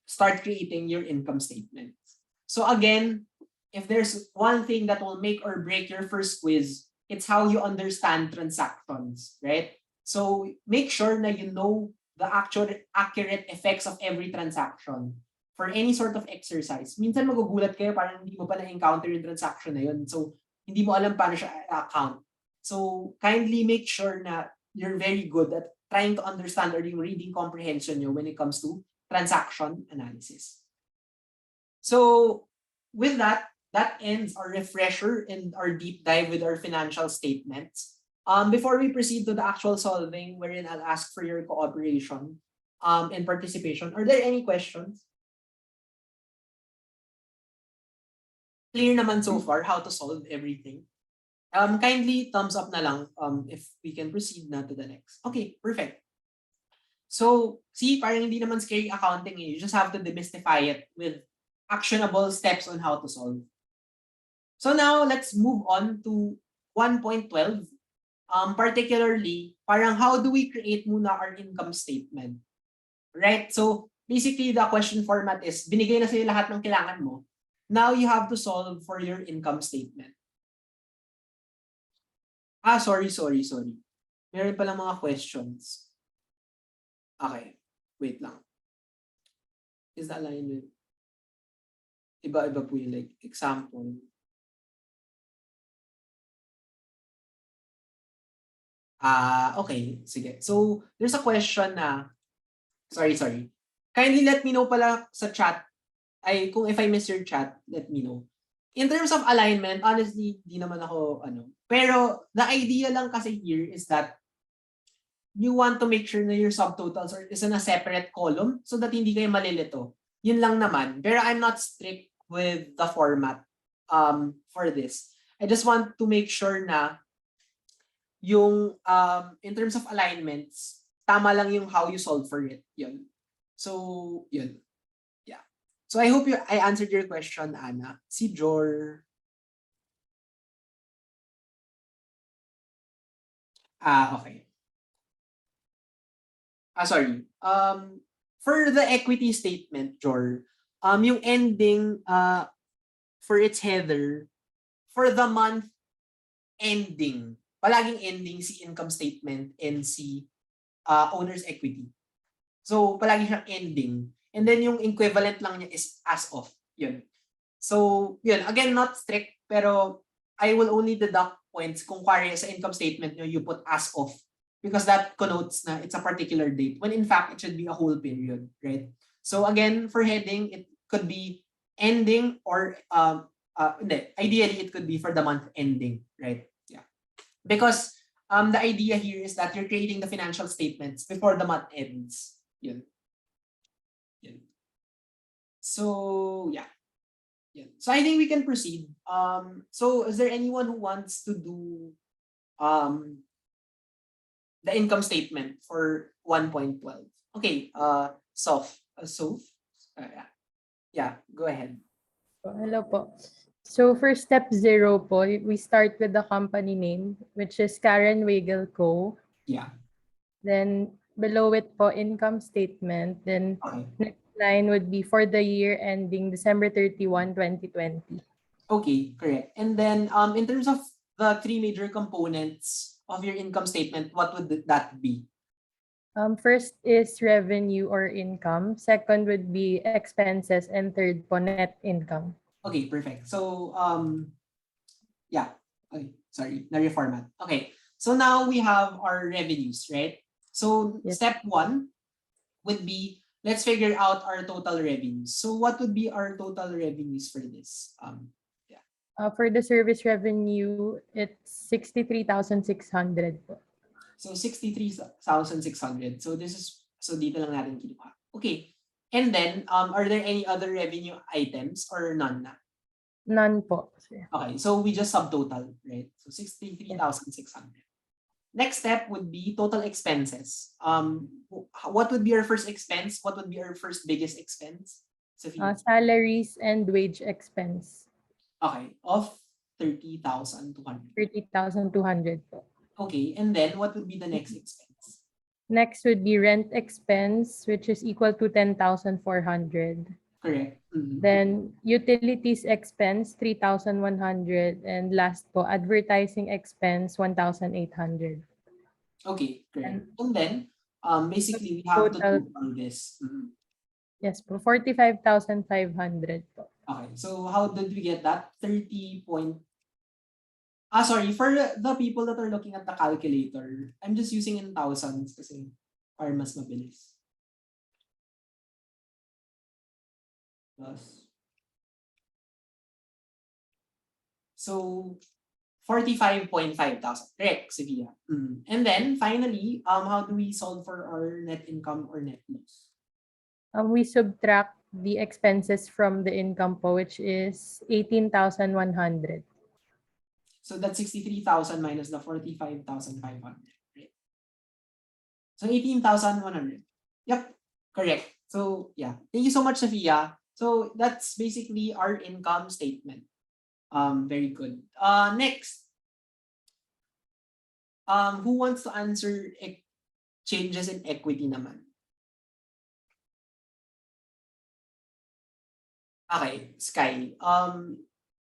start creating your income statement. So again, if there's one thing that will make or break your first quiz, it's how you understand transactions, right? So make sure na you know the actual accurate effects of every transaction for any sort of exercise. Minsan magugulat kayo, parang hindi mo pa na-encounter yung transaction na yun. So hindi mo alam paano siya account. So kindly make sure na you're very good at trying to understand or yung reading comprehension nyo when it comes to transaction analysis. So with that, that ends our refresher and our deep dive with our financial statements. Before we proceed to the actual solving, wherein I'll ask for your cooperation and participation, are there any questions? Clear naman so far how to solve everything. Kindly thumbs up na lang if we can proceed na to the next. Okay, perfect. So, see, parang hindi naman scary accounting eh. You just have to demystify it with actionable steps on how to solve. So now, let's move on to 1.12. Particularly, parang how do we create muna our income statement? Right? So, basically, the question format is, binigay na sa'yo lahat ng kailangan mo. Now, you have to solve for your income statement. Sorry. Meron palang mga questions. Okay, wait lang. Is that line with? Iba-iba po yung like example. Okay, sige. So, there's a question na, sorry. Kindly let me know pala sa chat, kung if I miss your chat, let me know. In terms of alignment, honestly, di naman ako, pero the idea lang kasi here is that you want to make sure na your subtotals is in a separate column so that hindi kayo malilito. Yun lang naman. Pero I'm not strict with the format for this. I just want to make sure na yung in terms of alignments, tama lang yung how you solve for it. Yun. So, yun. Yeah. So I hope I answered your question, Anna. Si Jor. Okay. Sorry. For the equity statement, Jor, yung ending for its header, for the month ending, palaging ending si income statement and si owner's equity. So, palagi siyang ending. And then yung equivalent lang niya is as of. Yun. So, yun. Again, not strict, pero I will only deduct points kung kaya sa income statement nyo, you put as of. Because that connotes na it's a particular date when in fact it should be a whole period, right? So again, for heading, it could be ending or ideally it could be for the month ending, right? Yeah. Because the idea here is that you're creating the financial statements before the month ends. Yun. So yeah. So I think we can proceed. So is there anyone who wants to do the income statement for 1.12? Okay, Soph. Yeah, go ahead. Hello po. So for step 0 po, we start with the company name, which is Karen Weigel Co. Yeah. Then below it po, income statement. Then Okay. next line would be for the year ending December 31, 2020. Okay, correct. And then in terms of the three major components of your income statement, what would that be? First is revenue or income. Second would be expenses. And third po, net income. Okay, perfect. So yeah. Okay, sorry, na-reformat. Okay. So now we have our revenues, right? So Yes. step one would be, let's figure out our total revenues. So what would be our total revenues for this? For the service revenue, it's 63,600 po. So 63,600. So this is, so dito lang natin kinuha. Okay. And then are there any other revenue items or none na? None po, sir. Okay, so we just subtotal, right? So 63,600. Next step would be total expenses. What would be our first expense? What would be our first biggest expense? Sophia? Salaries and wage expense, Okay, of 30,200. 30,200 po. Okay, and then what would be the next expense? Next would be rent expense, which is equal to 10,400. Correct. Mhm. Then utilities expense, 3,100. And last po, advertising expense, 1,800. Okay, correct. And And then basically we have to total, do all this. Mhm. yes po, 45,500 po. Okay, so how did we get that? 30 point. Sorry, for the people that are looking at the calculator, I'm just using in thousands kasi para mas mabilis. Plus. So 45,500. Correct, Sevilla. And then finally, how do we solve for our net income or net loss? We subtract the expenses from the income po, which is 18,100. So that's 63,000 minus the 45,500, right? So 18,100. Yep, correct. So yeah, thank you so much, Sophia. So that's basically our income statement. Very good. Next, who wants to answer changes in equity naman? Okay, Sky.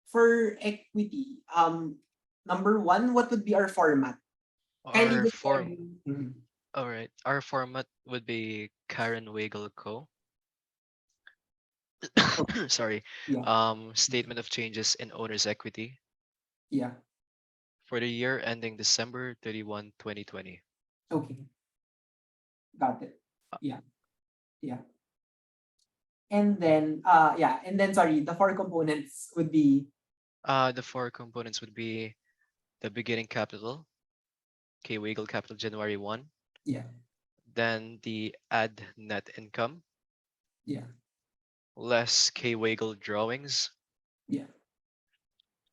For equity, number one, what would be our format? Kindly Our form, describe. Mhm. all right. Our format would be Karen Weigel Co. Sorry. Yeah, Statement of changes in owner's equity yeah. for the year ending December 31, 2020. Okay, got it. Yeah, yeah. And then sorry, the four components would be The four components would be the beginning capital, K Weigel capital January 1, yeah, then the add net income, yeah, less K Weigel drawings, yeah.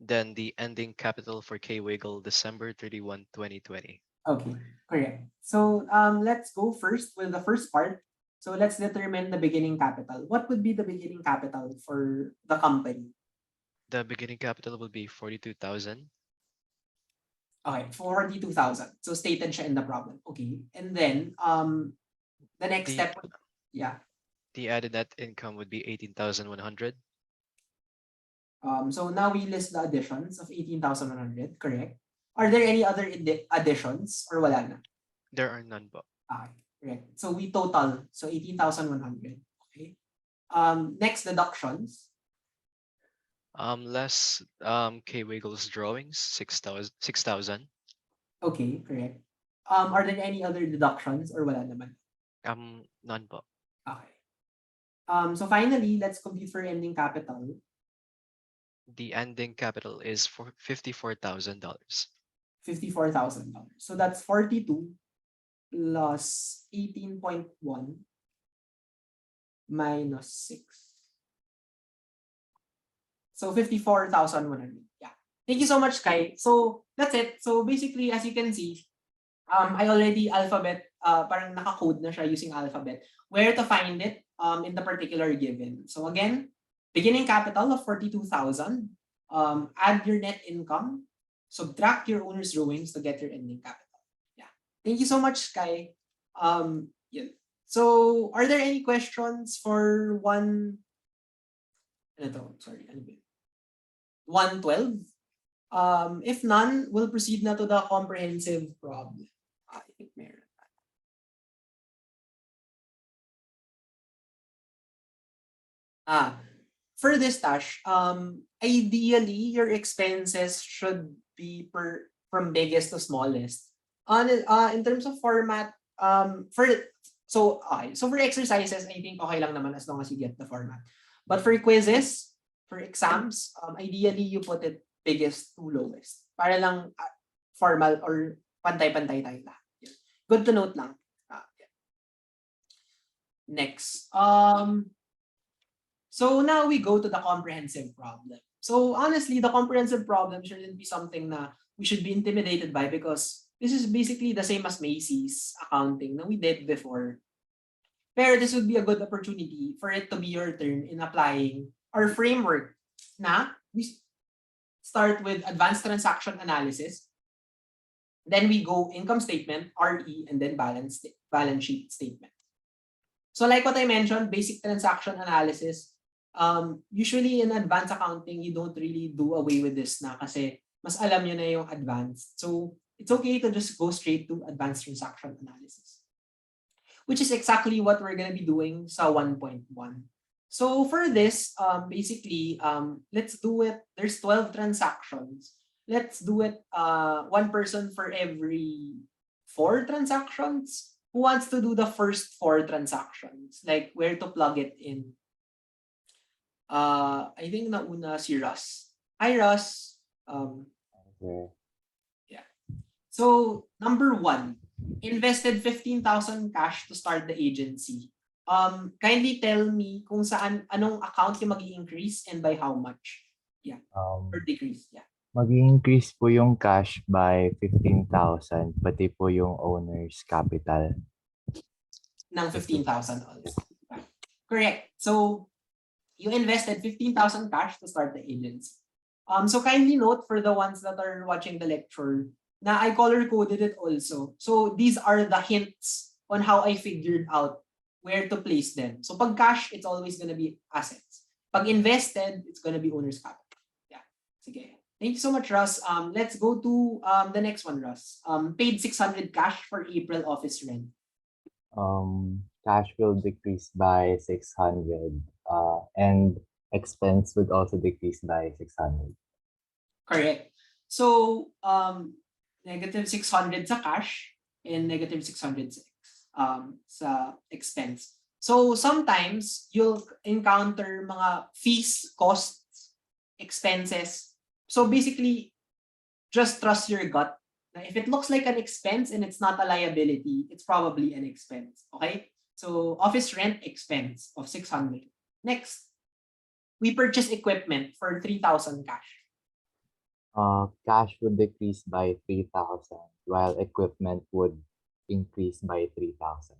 then the ending capital for K Weigel December 31, 2020. Okay, correct. So let's go first with the first part. So let's determine the beginning capital. What would be the beginning capital for the company? The beginning capital will be 42,000. Okay, 42,000. So stated siya in the problem. Okay. And then the next The step, yeah. the added net income would be 18,100. So now we list the additions of 18,100, correct? Are there any other additions or wala na? There are none, but Okay, correct. So we total, so 18,100. Okay. Next deductions. less K Weigle's drawings, 6,000. Okay, correct. Are there any other deductions or wala naman? None, but Okay. So finally, let's compute for ending capital. the ending capital is for $54,000. $54,000. So that's 42 plus 18.1 minus 6. So 54,100. Yeah. Thank you so much, Kai. So that's it. So basically, as you can see, I already parang naka-code na siya using alphabet. Where to find it in the particular given. So again, beginning capital of 42,000. Add your net income. Subtract your owner's drawings to get your ending capital. Yeah. Thank you so much, Sky. Yun. So, are there any questions for ano to? Sorry, ano ba yun? 112? If none, we'll proceed na to the comprehensive problem. I think meron. For this, Tash, ideally your expenses should be from biggest to smallest. In terms of format, so for exercises, I think okay lang naman as long as you get the format. But for quizzes, for exams, ideally you put it biggest to lowest. Para lang formal or pantay-pantay tayo lahat. Good to note lang. Yeah. Next. So now we go to the comprehensive problem. So honestly, the comprehensive problem shouldn't be something na we should be intimidated by because this is basically the same as Maisie's accounting that we did before. Pero this would be a good opportunity for it to be your turn in applying our framework na we start with advanced transaction analysis. Then we go income statement, RE, and then balance sheet statement. So like what I mentioned, basic transaction analysis, usually in advanced accounting, you don't really do away with this na kasi mas alam nyo na yung advanced. So it's okay to just go straight to advanced transaction analysis, which is exactly what we're going to be doing sa 1.1. So for this, basically, let's do it. There's 12 transactions. Let's do it one person for every 4 transactions. Who wants to do the first 4 transactions? Like where to plug it in? I think nauna si Russ. Hi, Russ. Okay. Yeah. So number 1, invested 15,000 cash to start the agency. Kindly tell me kung anong account yung mag-i-increase and by how much? Yeah. Or decrease. Yeah. Mag-increase po yung cash by 15,000, pati po yung owner's capital. Ng 15,000 also. Correct. So you invested 15,000 cash to start the agency. So kindly note for the ones that are watching the lecture na I color coded it also. So these are the hints on how I figured out where to place them. So pag cash, it's always gonna be assets. Pag invested, it's gonna be owner's capital. Yeah. Sige. Thank you so much, Russ. Let's go to the next one, Russ. Paid 600 cash for April office rent. Cash will decrease by 600, and expense would also decrease by 600. Correct. So negative 600 sa cash and negative 600 sa expense. So sometimes you'll encounter mga fees, costs, expenses. So basically, just trust your gut. Now, if it looks like an expense and it's not a liability, it's probably an expense. Okay? So office rent expense of 600. Next, we purchase equipment for 3,000 cash. Cash would decrease by 3,000, while equipment would increase by 3,000.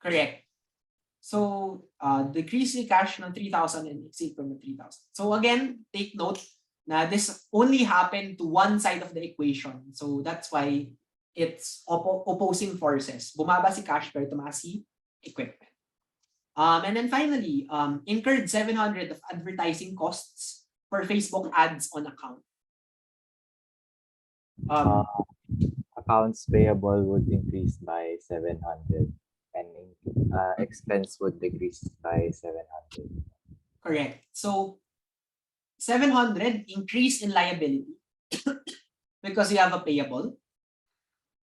Correct. So decrease the cash ng 3,000 and equipment 3,000. So again, take note na this only happened to one side of the equation. So that's why it's opposing forces. Bumaba si cash pero tumaas si equipment. And then finally, incurred 700 of advertising costs for Facebook ads on account. Accounts payable would increase by 700, and expense would decrease by 700. Correct. So 700 increase in liability because you have a payable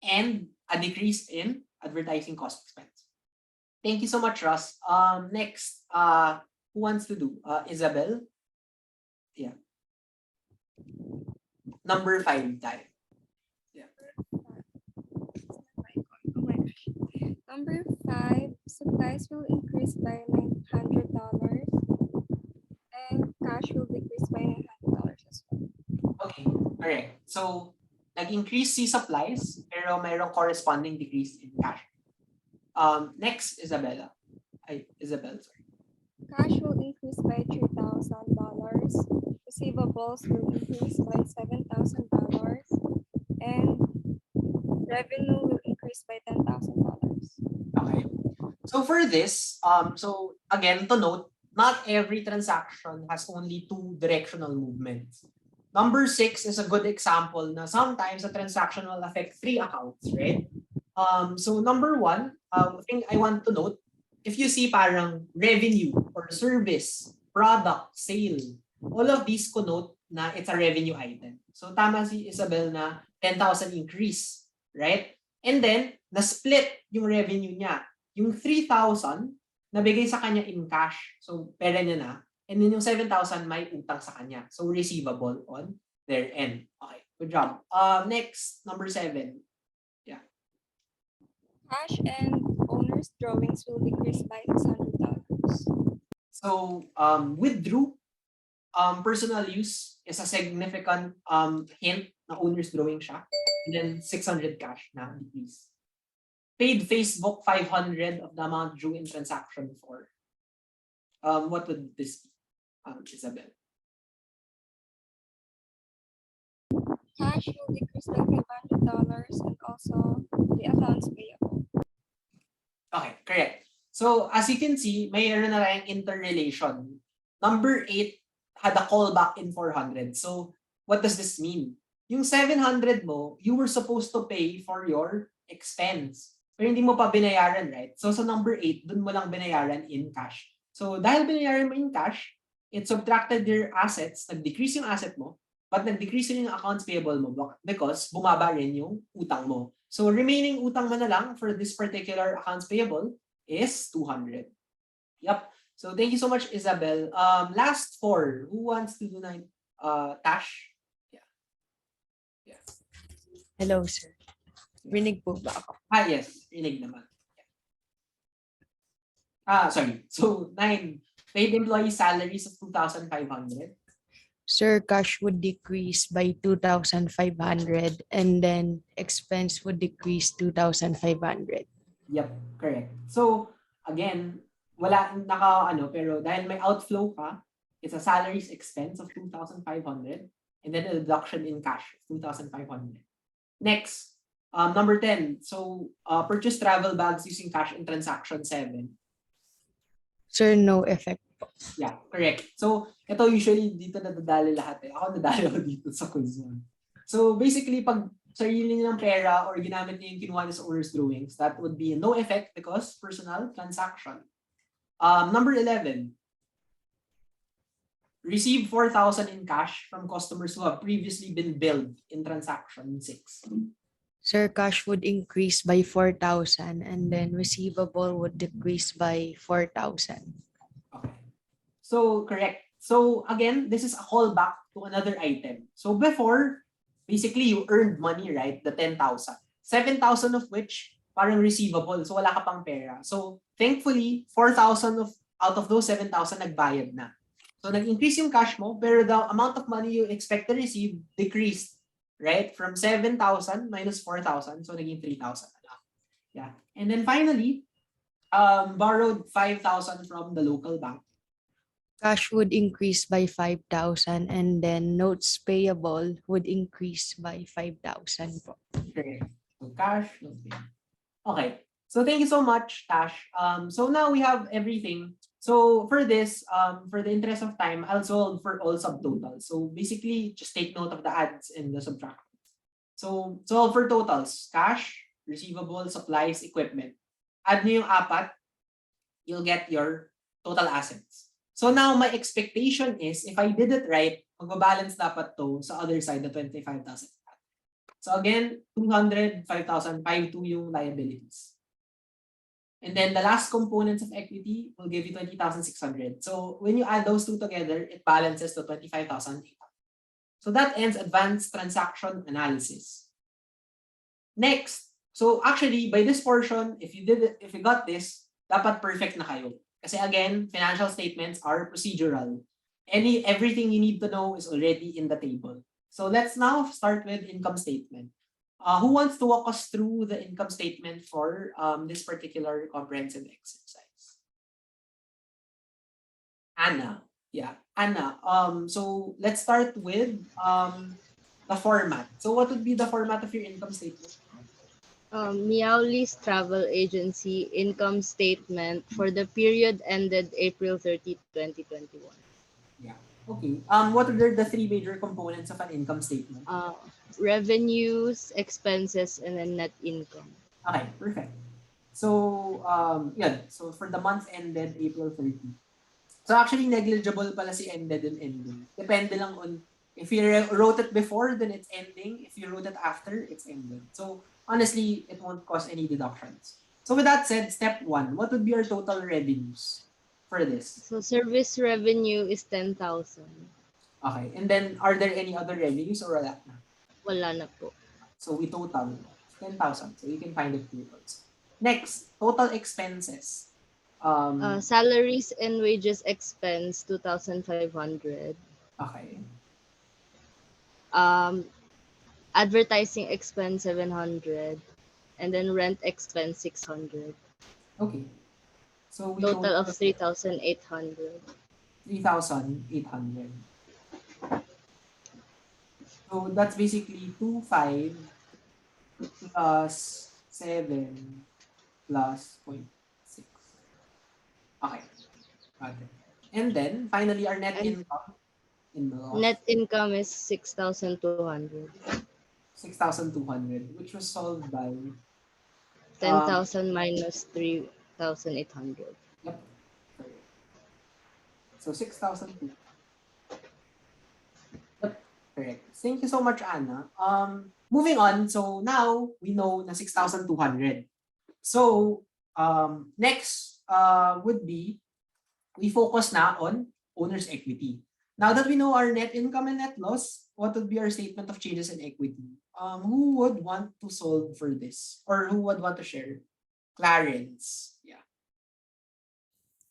and a decrease in advertising cost expense. Thank you so much, Russ. Next, who wants to do? Yzabel? Yeah. Number 5 tayo. Oh my gosh. Number 5, supplies will increase by $900 and cash will decrease by $900 as well. Okay, correct. So, nag-increase si supplies, pero mayroong corresponding decrease in cash. Next, Yzabel, sorry. Cash will increase by $3,000. Receivables will increase by $7,000 and revenue will increase increase by $10,000. Okay. So for this, so again, to note, not every transaction has only two directional movements. Number 6 is a good example na sometimes a transaction will affect 3 accounts, right? So number 1, thing I want to note, if you see parang revenue or service, product, sale, all of these connote na it's a revenue item. So tama si Yzabel na 10,000 increase, right? And then, na-split yung revenue niya. Yung 3,000, nabigay sa kanya in cash. So, pera niya na. And then yung 7,000 may utang sa kanya. So, receivable on their end. Okay, good job. Next, number 7. Cash and owner's drawings will decrease by $600. So, withdrew, personal use is a significant hint na owner's drawing siya. And then 600 cash na decrease. Paid Facebook 500 of the amount due in transaction 4. What would this be, Yzabel? Cash will decrease by $500 and also the accounts payable. Okay, correct. So as you can see, mayroon na tayong interrelation. Number 8 had a callback in 400. So what does this mean? Yung 700 mo, you were supposed to pay for your expense. Pero hindi mo pa binayaran, right? So sa number 8, dun mo lang binayaran in cash. So dahil binayaran mo in cash, it subtracted your assets, nag-decrease yung asset mo, but nag-decrease yung accounts payable mo because bumaba rin yung utang mo. So remaining utang mo na lang for this particular accounts payable is 200. Yep. So thank you so much, Yzabel. Last 4. Who wants to do 9? Tash? Yeah. Hello, sir. Rinig po ba ako? Yes. Rinig naman. Sorry. So 9. Paid employee salaries of 2,500. Sir, cash would decrease by 2,500 and then expense would decrease 2,500. Yep, correct. So again, wala pero dahil may outflow ka, it's a salaries expense of 2,500 and then a deduction in cash of 2,500. Next, number 10. So purchase travel bags using cash in transaction 7. Sir, no effect. Yeah, correct. So, ito usually dito nadadali lahat eh. Ako nadali ako dito sa quiz one. So, basically, pag sarili niya ng pera or ginamit niya yung kinuha niya sa owner's drawings, that would be no effect because personal transaction. Number 11. Receive 4,000 in cash from customers who have previously been billed in transaction 6. Sir, cash would increase by 4,000 and then receivable would decrease by 4,000. Okay. So, correct. So, again, this is a callback to another item. So, before, basically, you earned money, right? The 10,000. 7,000 of which, parang receivable. So, wala ka pang pera. So, thankfully, 4,000 out of those 7,000 nagbayad na. So, nag-increase yung cash mo, pero the amount of money you expect to receive decreased, right? From 7,000 minus 4,000. So, naging 3,000 na lang. Yeah. And then finally, borrowed 5,000 from the local bank. Cash would increase by 5,000 and then notes payable would increase by 5,000 po. Okay. So cash, notes payable. Okay. So thank you so much, Tash. So now we have everything. So for this, for the interest of time, I'll solve for all subtotals. So basically, just take note of the adds and the subtractions. So solve for totals: cash, receivable, supplies, equipment. Add nyo yung 4, you'll get your total assets. So now my expectation is, if I did it right, magbabalance dapat to sa other side, the 25,000. So again, 200, 5,000, 5,2 yung liabilities. And then the last components of equity will give you 20,600. So when you add those two together, it balances to 25,800. So that ends advanced transaction analysis. Next, so actually by this portion, if you got this, dapat perfect na kayo. Kasi again, financial statements are procedural. Everything you need to know is already in the table. So let's now start with income statement. Who wants to walk us through the income statement for this particular comprehensive exercise? Anna. Yeah, Anna. So let's start with the format. So what would be the format of your income statement? Meowly's travel agency income statement for the period ended April 30, 2021. Yeah. Okay. What are the three major components of an income statement? Revenues, expenses, and then net income. Okay, perfect. So, yun. So, for the month ended April 30. So, actually, negligible pala si ended and ending. Depende lang on, if you wrote it before, then it's ending. If you wrote it after, it's ending. So, honestly, it won't cause any deductions. So, with that said, step 1, what would be our total revenues for this? So service revenue is 10,000. Okay. And then, are there any other revenues or wala na? Wala na po. So, we total 10,000. So, you can find it here also. Next, total expenses. Salaries and wages expense 2,500. Okay. Advertising expense 700, and then rent expense 600. Okay. So we Total of 3,800. 3,800. So that's basically 2,500 plus 7 plus 0.6. Okay. Got it. And then finally our net income in the Net income is 6,200. 6,200, which was solved by 10,000 minus 3,800. Yep. Correct. So 6,200. Yep. Correct. Thank you so much, Anna. Moving on. So now we know na 6,200. So next would be we focus na on owner's equity. Now that we know our net income and net loss, what would be our statement of changes in equity? Who would want to solve for this? Or who would want to share? Clarence. Yeah.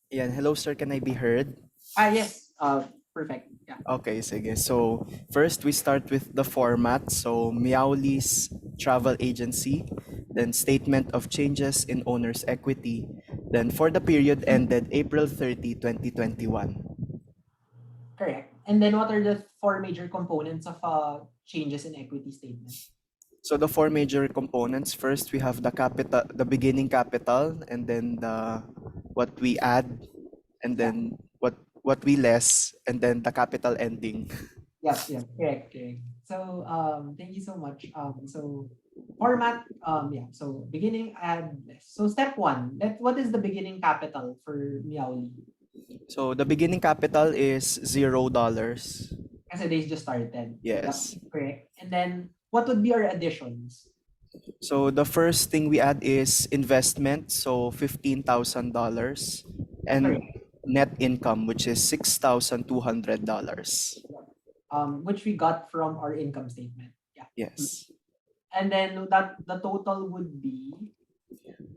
Yan. Hello, sir. Can I be heard? Yes. Perfect. Yeah. Okay, sige. So, first we start with the format. So, Meowly's travel agency, then statement of changes in owner's equity, then for the period ended April 30, 2021. Correct. And then what are the four major components of changes in equity statement? So the four major components, first we have the capital, the beginning capital, and then the what we add, and then what we less, and then the capital ending. Yep, correct. So thank you so much. So format, so beginning, add, less. So step 1, what is the beginning capital for Meowly? So the beginning capital is $0. Kasi they just started. Yes. Yep, correct. And then what would be our additions? So the first thing we add is investment, so $15,000, and Correct. net income, which is $6,200. Which we got from our income statement. Yeah. Yes. And then that the total would be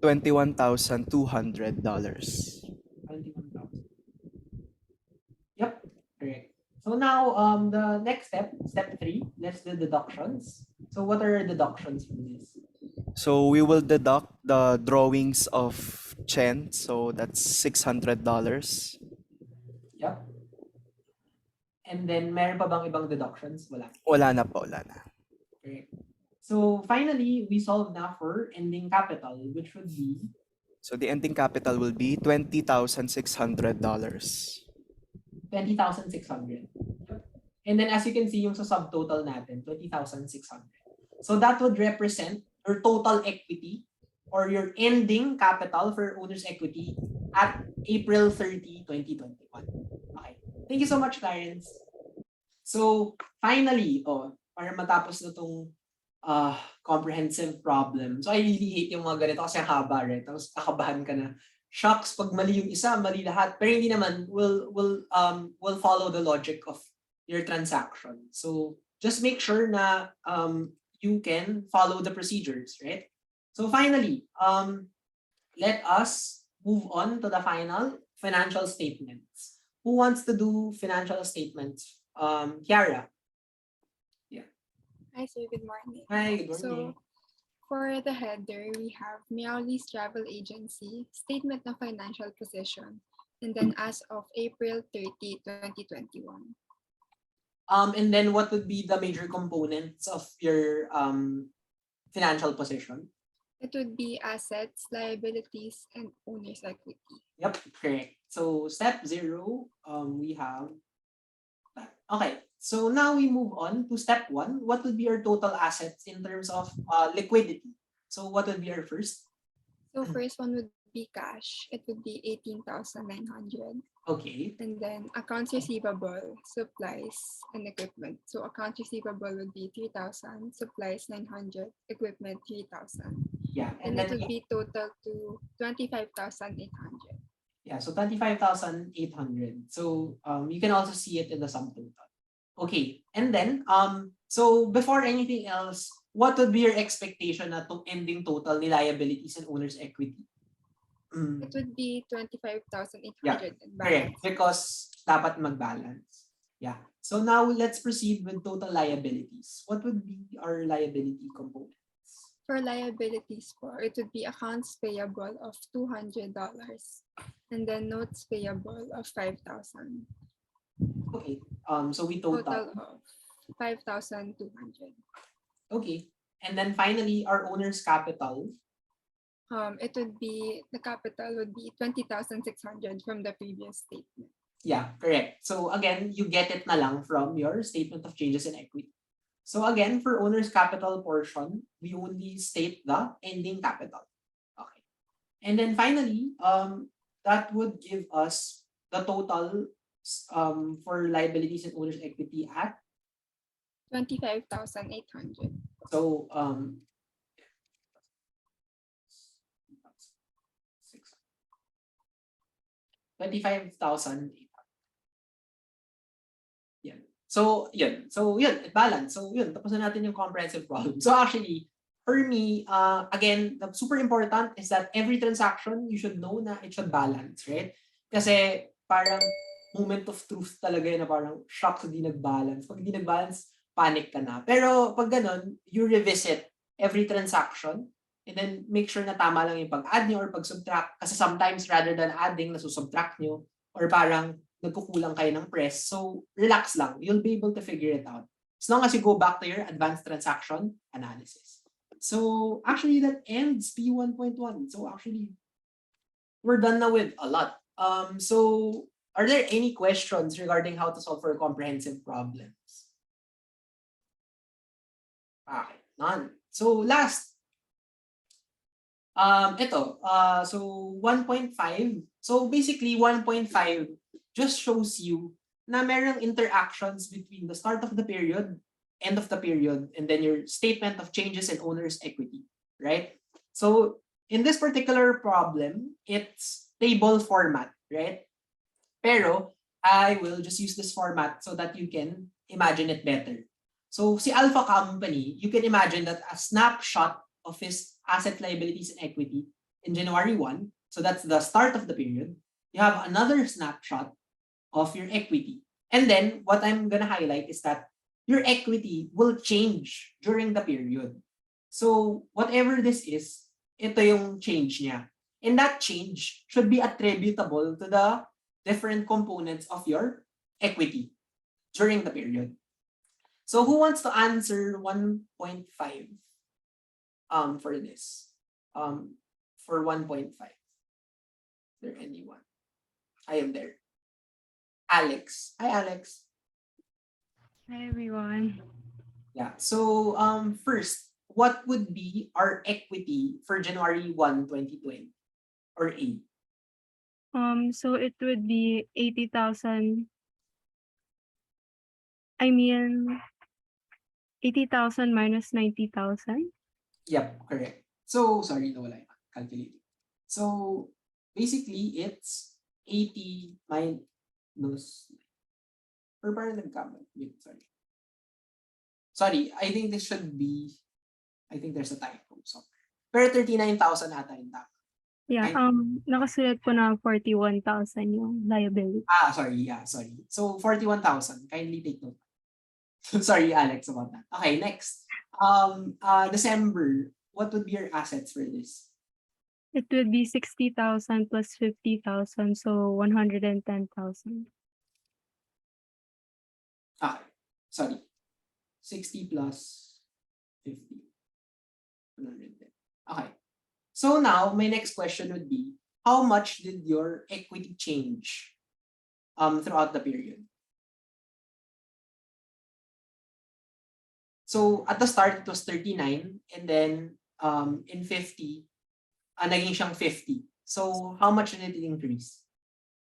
$21,200. 21,000. Yep, correct. So now the next step 3, let's do deductions. So what are deductions from this? So we will deduct the drawings of Chen, so that's $600. Yep. And then meron pa bang ibang deductions? Wala. Wala na po, wala na. Correct. So finally, we solve now for ending capital, which would be So the ending capital will be $20,600. 20,600. And then as you can see, yung sa subtotal natin, 20,600. So that would represent your total equity or your ending capital for owner's equity at April 30, 2021. Okay. Thank you so much, Clarence. So finally, para matapos na tong comprehensive problem. So I really hate yung mga ganito kasi ang haba, right? Tapos nakabahan ka na. Shocks, pag mali yung isa, mali lahat. Pero hindi naman, will follow the logic of your transaction. So just make sure na you can follow the procedures, right? So finally, let us move on to the final financial statements. Who wants to do financial statements? Kiara. Hi, sir. Good morning. Hi, good morning. So, for the header, we have Meowly's travel agency, statement of financial position, and then as of April 30, 2021. And then what would be the major components of your financial position? It would be assets, liabilities, and owner's equity. Yep, correct. So step 0, we have that. Okay, so now we move on to step 1. What would be our total assets in terms of liquidity? So what would be our first? So first one would be cash. It would be 18,900. Okay, And then accounts receivable, supplies, and equipment. So accounts receivable would be 3,000, supplies 900, equipment 3,000. yeah, And and it then would be total to 25,800. yeah, so 25,800. So you can also see it in the sum total. Okay, and then so before anything else, what would be your expectation na to ending total ni liabilities and owner's equity? It would be 25,800 Yeah, and correct, balance. because dapat mag-balance. Yeah. So now let's proceed with total liabilities. What would be our liability components? For liabilities po, it would be accounts payable of $200 and then notes payable of 5,000. Okay. So we Total total. of 5,200. Okay. And then finally, our owner's capital. It would be, the capital would be 20,600 from the previous statement. Yeah, correct. So again, you get it na lang from your statement of changes in equity. So again, for owner's capital portion, we only state the ending capital. Okay. And then finally, that would give us the total for liabilities and owner's equity at 25,800. so 25,000. Yan. So, yun. So, yun, balance. So, yun, tapos na natin yung comprehensive problem. So, actually, for me, again, the super important is that every transaction, you should know na it should balance, right? Kasi, parang moment of truth talaga yun na parang shocks hindi nag-balance. Pag hindi nag-balance, panic ka na. Pero, pag ganun, you revisit every transaction and then make sure na tama lang yung pag-add nyo or pag-subtract. Kasi sometimes, rather than adding, nasusubtract nyo or parang nagkukulang kayo ng press. So, relax lang. You'll be able to figure it out. As long as you go back to your advanced transaction analysis. So, actually, that ends P1.1. So, actually, we're done now with a lot. So, are there any questions regarding how to solve for comprehensive problems? Okay, none. So, last. So 1.5. So, basically, 1.5 just shows you na merong interactions between the start of the period, end of the period, and then your statement of changes in owner's equity, right? So in this particular problem, it's table format, right? Pero I will just use this format so that you can imagine it better. So si Alpha Company, you can imagine that a snapshot of his asset, liabilities, and equity in January 1, so that's the start of the period. You have another snapshot of your equity. And then what I'm gonna highlight is that your equity will change during the period. So whatever this is, ito yung change niya. And that change should be attributable to the different components of your equity during the period. So who wants to answer 1.5 for this? For 1.5. Is there anyone? I am there. Alex. Hi, Alex. Hi, everyone. Yeah. So first, what would be our equity for January 1, 2020 or A? So it would be 80,000. I mean, 80,000 minus 90,000. Yep, correct. So sorry, nawala yung calculating. So basically, it's 80 minus or parang nagkamali. Wait, sorry. Sorry, I think this should be, I think there's a typo somewhere. Pero 39,000 ata yung tama. Yeah, nakasulat po na 41,000 yung liability. Sorry, yeah, sorry. So 41,000, kindly take note. Sorry, Alex, about that. Okay, next. December, what would be your assets for this? It would be 60,000 plus 50,000, so 110,000. Sorry. 60 plus 50. 110. Okay. So now, my next question would be, how much did your equity change throughout the period? So at the start, it was 39, and then in 50, naging siyang 50. So how much did it increase?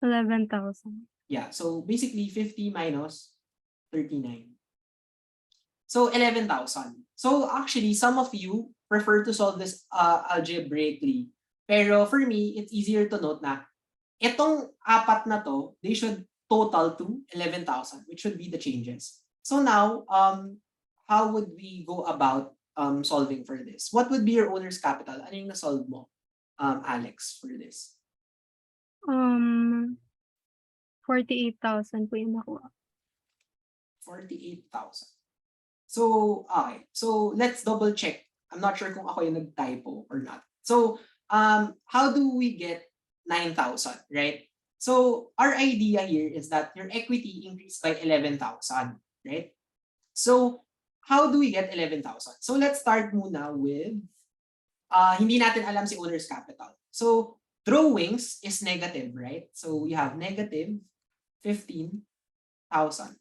11,000. Yeah, so basically 50 minus 39. So 11,000. So actually, some of you prefer to solve this algebraically. Pero for me, it's easier to note na itong apat na to, they should total to 11,000, which should be the changes. So now, how would we go about solving for this? What would be your owner's capital? Ano yung na-solve mo, Alex, for this? 48,000 po yung nakuha. 48,000. So, okay. So, let's double check. I'm not sure kung ako yung nag-typo or not. So, how do we get 9,000, right? So, our idea here is that your equity increased by 11,000, right? So, how do we get 11,000? So, let's start muna with, hindi natin alam si owner's capital. So, drawings is negative, right? So, we have negative 15,000.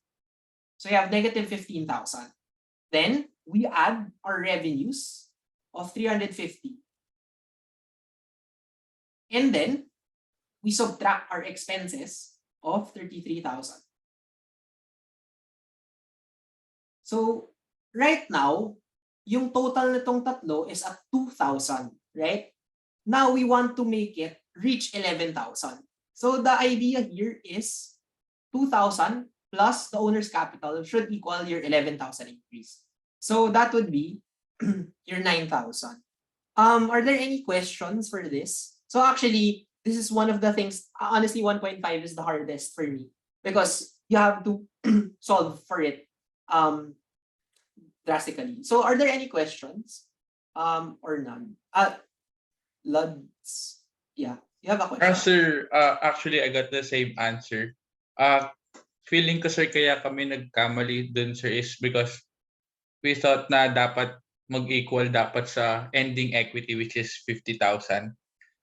So, you have negative 15,000. Then we add our revenues of 350. And then we subtract our expenses of 33,000. So right now, yung total nitong tatlo is at 2,000, right? Now we want to make it reach 11,000. So the idea here is 2,000 plus the owner's capital should equal your 11,000 increase. So that would be your 9,000. Are there any questions for this? So actually, this is one of the things, honestly, 1.5 is the hardest for me because you have to solve for it drastically. So are there any questions or none? Luds, yeah, you have a question. Sir, actually, I got the same answer. Feeling ko, sir, kaya kami nagkamali dun, sir, is because we thought na dapat mag-equal dapat sa ending equity, which is 50,000.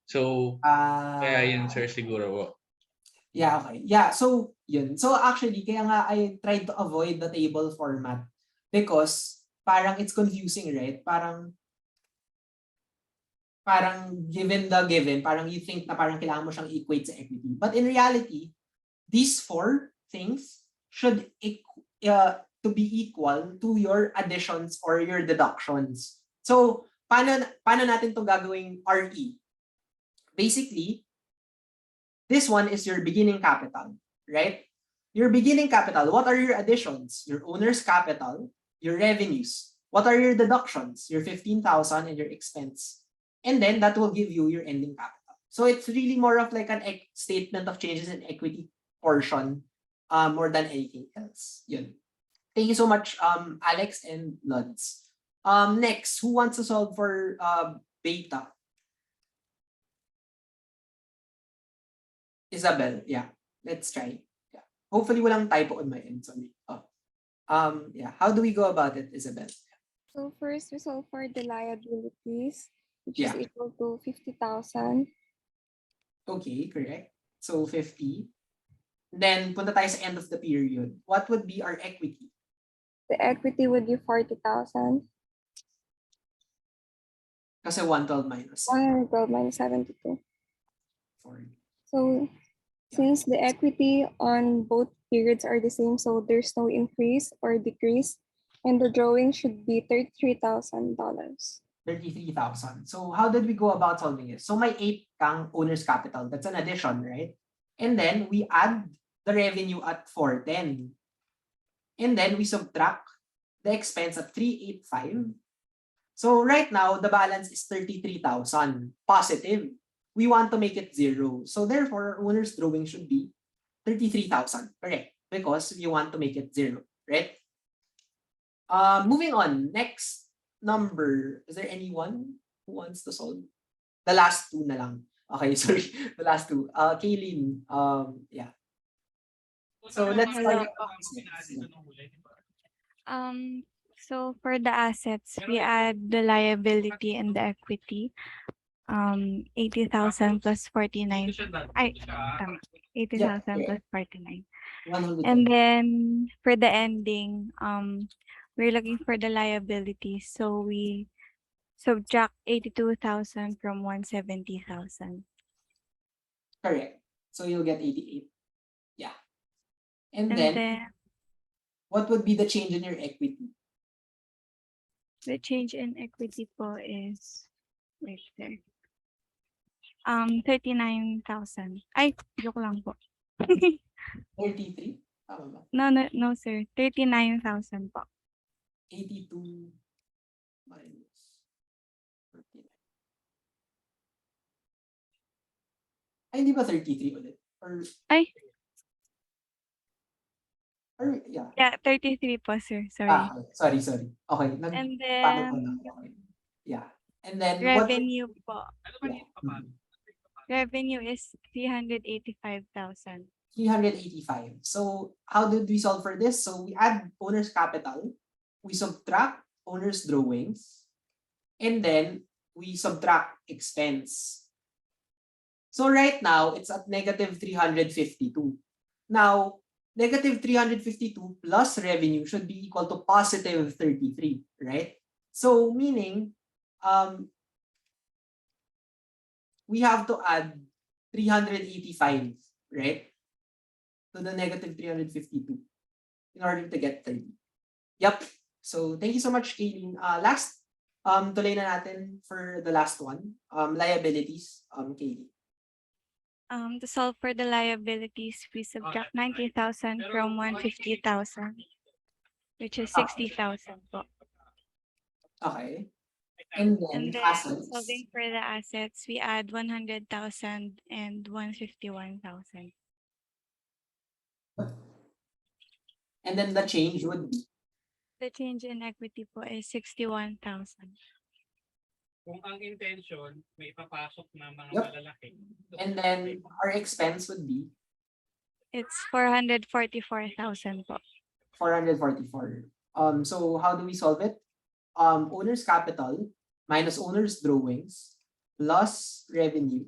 So, kaya yun, sir, siguro po. Yeah, okay. Yeah, so yun. So actually, kaya nga I tried to avoid the table format because parang it's confusing, right? Parang given the given, parang you think na parang kailangan mo siyang equate sa equity. But in reality, these four things should to be equal to your additions or your deductions. So, paano natin to gagawing RE? Basically, this one is your beginning capital, right? Your beginning capital, what are your additions? Your owner's capital, your revenues. What are your deductions? Your 15,000 and your expense. And then that will give you your ending capital. So it's really more of like an statement of changes in equity portion more than anything else. Yun. Thank you so much, Alex and Luds. Next, who wants to solve for beta? Yzabel, yeah. Let's try. Yeah. Hopefully walang typo on my end. Sorry. Yeah. How do we go about it, Yzabel? So first we solve for the liabilities, which Yeah. is equal to 50,000. Okay, correct. So 50. Then punta tayo sa end of the period. What would be our equity? The equity would be 40,000. Kasi 112 minus 112 minus 72. 40. So since the equity on both periods are the same, so there's no increase or decrease, and the drawing should be $33,000. 33,000. So how did we go about solving this? So may 8 kang owner's capital. That's an addition, right? And then we add the revenue at 410. And then we subtract the expense at 385. So right now, the balance is 33,000 positive. We want to make it 0. So therefore, owner's drawing should be 33,000. Correct. Because we want to make it 0. Right? Moving on. Next number. Is there anyone who wants to solve? The last two na lang. Okay, sorry. The last two. Kayleen. Yeah. So let's start. So for the assets, we add the liability and the equity. 80,000 plus 49. Ay, tama. 80,000 plus 49. And then for the ending, we're looking for the liabilities. So we subtract 82,000 from 170,000. Correct. So you'll get 88. Yeah. And And then, then what would be the change in your equity? the change in equity po is right there. 39,000. Ay, joke lang po. 33? Tama ba? No, sir. 39,000 po. 82 minus 39. Ay, hindi ba 33 ulit? Ay, Yeah. yeah, 33 po, sir. Sorry. Sorry. Okay. And Paano ko na? then, Okay. Yeah. And then, revenue po. Yeah. Revenue is 385,000. 385. So, how did we solve for this? So, we add owner's capital, we subtract owner's drawings, and then we subtract expense. So, right now, it's at negative 352. Now, negative 352 plus revenue should be equal to positive 33, right? So, meaning, we have to add 385, right? To the negative 352 in order to get 30. Yep. So thank you so much, Kayleen. Last, tuloy na natin for the last one. Liabilities, Kayleen. To solve for the liabilities, we subtract 90,000 from 150,000, which is 60,000 po. Okay. And then assets. Solving for the assets, we add 100,000 and 151,000. And then the change would be? The change in equity po is 61,000. Kung ang intention, may papasok na mga Yep. malalaki. And then our expense would be? It's 444,000 po. 444. So how do we solve it? Owner's capital minus owner's drawings plus revenue.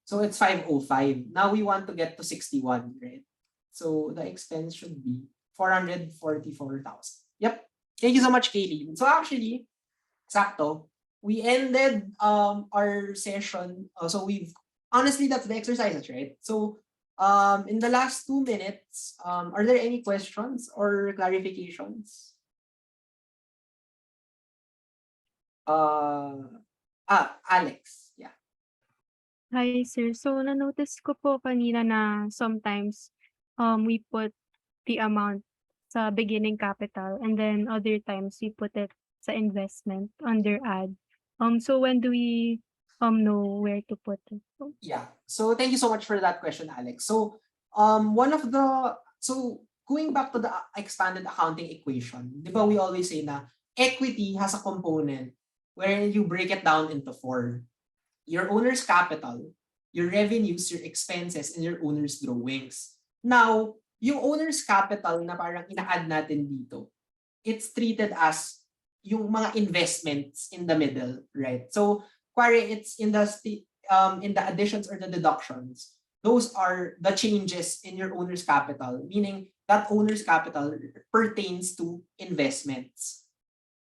So it's 505. Now we want to get to 61, right? So the expense should be 444,000. Yep. Thank you so much, Kayleen. So actually, sakto, we ended our session. So honestly, that's the exercises, right? So in the last 2 minutes, are there any questions or clarifications? Alex. Yeah. Hi, sir. So, na-notice ko po kanina na sometimes we put the amount sa beginning capital and then other times we put it sa investment under add. So when do we know where to put it? Yeah. So thank you so much for that question, Alex. So going back to the expanded accounting equation, di ba we always say na equity has a component where you break it down into 4. Your owner's capital, your revenues, your expenses, and your owner's drawings. Now, yung owner's capital na parang ina-add natin dito, it's treated as yung mga investments in the middle, right? So, kuwari it's in the additions or the deductions, those are the changes in your owner's capital, meaning that owner's capital pertains to investments,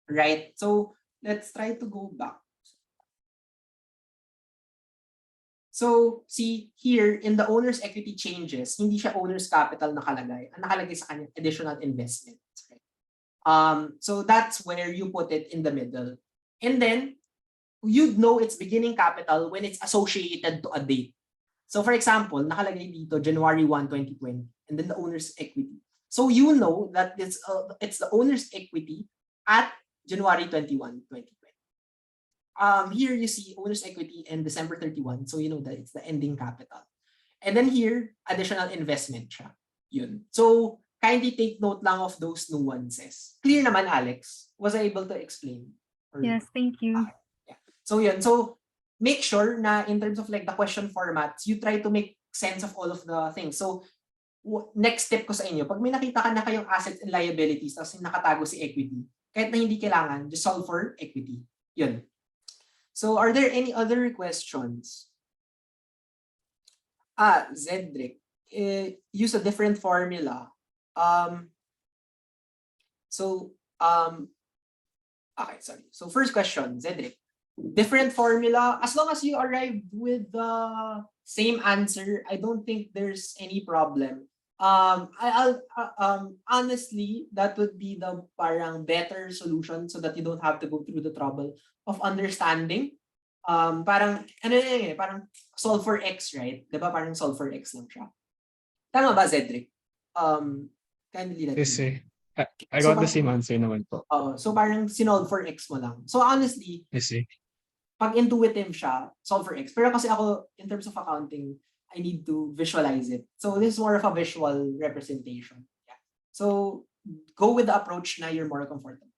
right? So, let's try to go back. So, see here in the owner's equity changes, hindi siya owner's capital nakalagay. Ang nakalagay sa kanya additional investments. Right? So that's where you put it in the middle. And then you'd know its beginning capital when it's associated to a date. So for example, nakalagay dito January 1, 2020, and then the owner's equity. So you know that it's the owner's equity at January 21, 2020. Here you see owner's equity and December 31. So you know that it's the ending capital. And then here, additional investment siya. Yun. So kindly take note lang of those nuances. Clear naman, Alex? Was I able to explain? Yes, thank you. Yeah. So yun. So make sure na in terms of like the question formats, you try to make sense of all of the things. So next step ko sa inyo, pag may nakita ka na kayong assets and liabilities tapos nakatago si equity, kahit na hindi kailangan, just solve for equity. Yun. So are there any other questions? Zedric, use a different formula. So okay, sorry. So first question, Zedric. Different formula. As long as you arrive with the same answer, I don't think there's any problem. I'll honestly, that would be the parang better solution so that you don't have to go through the trouble of understanding. Parang ano yun eh, parang solve for x, right? 'Di ba parang solve for x lang siya. Tama ba, Zedric? Kindly let me know. Yes, I So got the same parang, answer naman po. so parang sinolve for x mo lang. So honestly, Yes, pag intuitive siya, solve for x. Pero kasi ako, in terms of accounting, I need to visualize it. So this is more of a visual representation. Yeah. So go with the approach na you're more comfortable.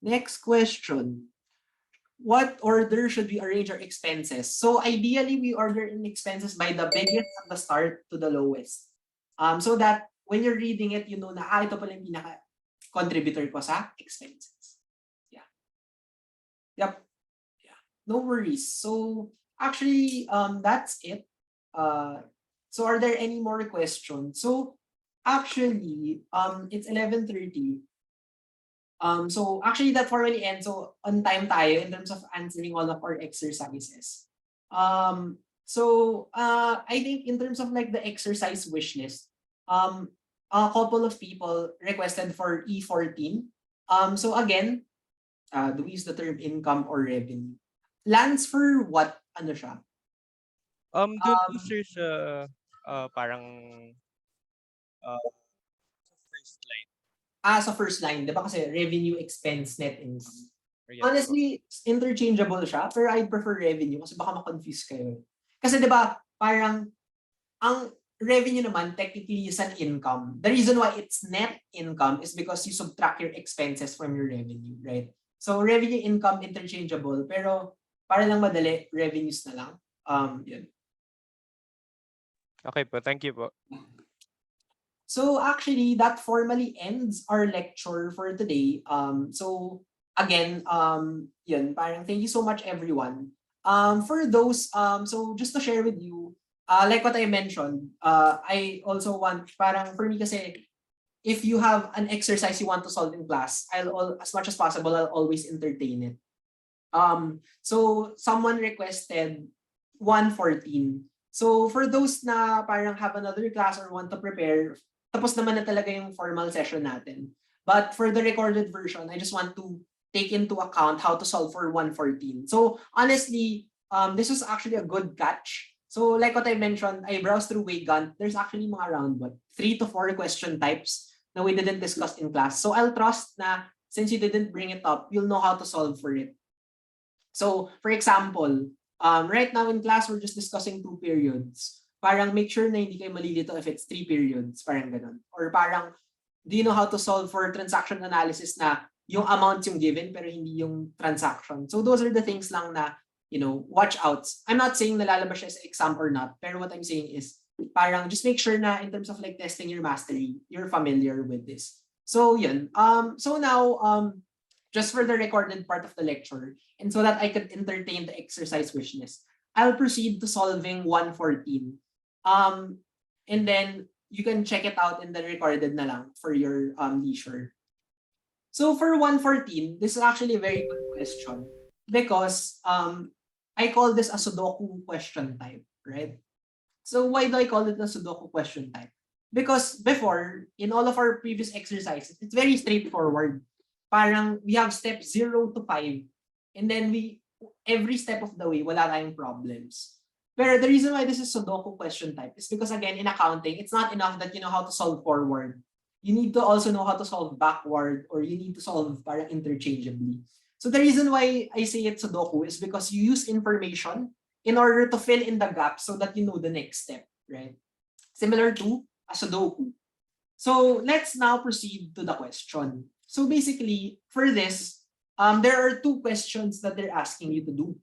Next question. What order should we arrange our expenses? So ideally, we order in expenses by the biggest at the start to the lowest. So that when you're reading it, you know na ito pala yung pinaka-contributor ko sa expenses. Yeah. Yep. No worries. So actually, that's it. So are there any more questions? So actually, it's 11:30. So actually that formally ends. So on time tayo in terms of answering all of our exercises. So I think in terms of like the exercise wish list, a couple of people requested for E14. So again, do we use the term income or revenue? Lands for what? Ano siya? Doon po sir sa parang first line. Sa first line, 'di ba kasi revenue, expense, net income. Yes, Honestly, interchangeable siya, pero I prefer revenue kasi baka ma-confuse kayo. Kasi 'di ba, parang ang revenue naman technically is an income. The reason why it's net income is because you subtract your expenses from your revenue, right? So revenue, income interchangeable, pero para lang madali, revenues na lang. Yun. Okay po, thank you po. So actually, that formally ends our lecture for today. So again, yun, parang thank you so much everyone. For those, so just to share with you, like what I mentioned, I also want, parang for me kasi, if you have an exercise you want to solve in class, as much as possible, I'll always entertain it. So someone requested 114. So for those na parang have another class or want to prepare, tapos naman na talaga yung formal session natin. But for the recorded version, I just want to take into account how to solve for 114. So honestly, this was actually a good catch. So like what I mentioned, I browsed through Waygunt. There's actually mga around 3 to 4 question types na we didn't discuss in class. So I'll trust na since you didn't bring it up, you'll know how to solve for it. So, for example, right now in class, we're just discussing 2 periods. Parang make sure na hindi kayo malilito if it's 3 periods, parang ganun. Or parang, do you know how to solve for transaction analysis na yung amount yung given pero hindi yung transaction? So those are the things lang na, watch outs. I'm not saying nalalabas siya sa exam or not, pero what I'm saying is, parang just make sure na in terms of like testing your mastery, you're familiar with this. So yun. So now, just for the recorded part of the lecture, and so that I could entertain the exercise wish list, I'll proceed to solving 114. And then you can check it out in the recorded na lang for your leisure. So for 114, this is actually a very good question because I call this a Sudoku question type, right? So why do I call it a Sudoku question type? Because before, in all of our previous exercises, it's very straightforward. Parang we have step 0 to 5. And then every step of the way, wala tayong problems. But the reason why this is Sudoku question type is because again, in accounting, it's not enough that you know how to solve forward. You need to also know how to solve backward, or you need to solve parang interchangeably. So the reason why I say it's Sudoku is because you use information in order to fill in the gaps so that you know the next step, right? Similar to a Sudoku. So let's now proceed to the question. So basically, for this, there are 2 questions that they're asking you to do.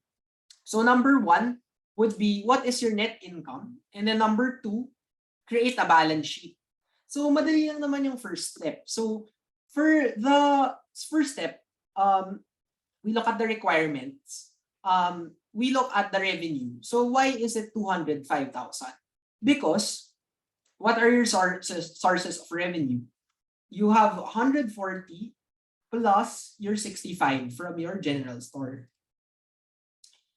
So number 1 would be, what is your net income? And then number 2, create a balance sheet. So madali lang naman yung first step. So for the first step, we look at the requirements. we look at the revenue. So why is it 205,000? Because what are your sources of revenue? You have 140 plus your 65 from your general store.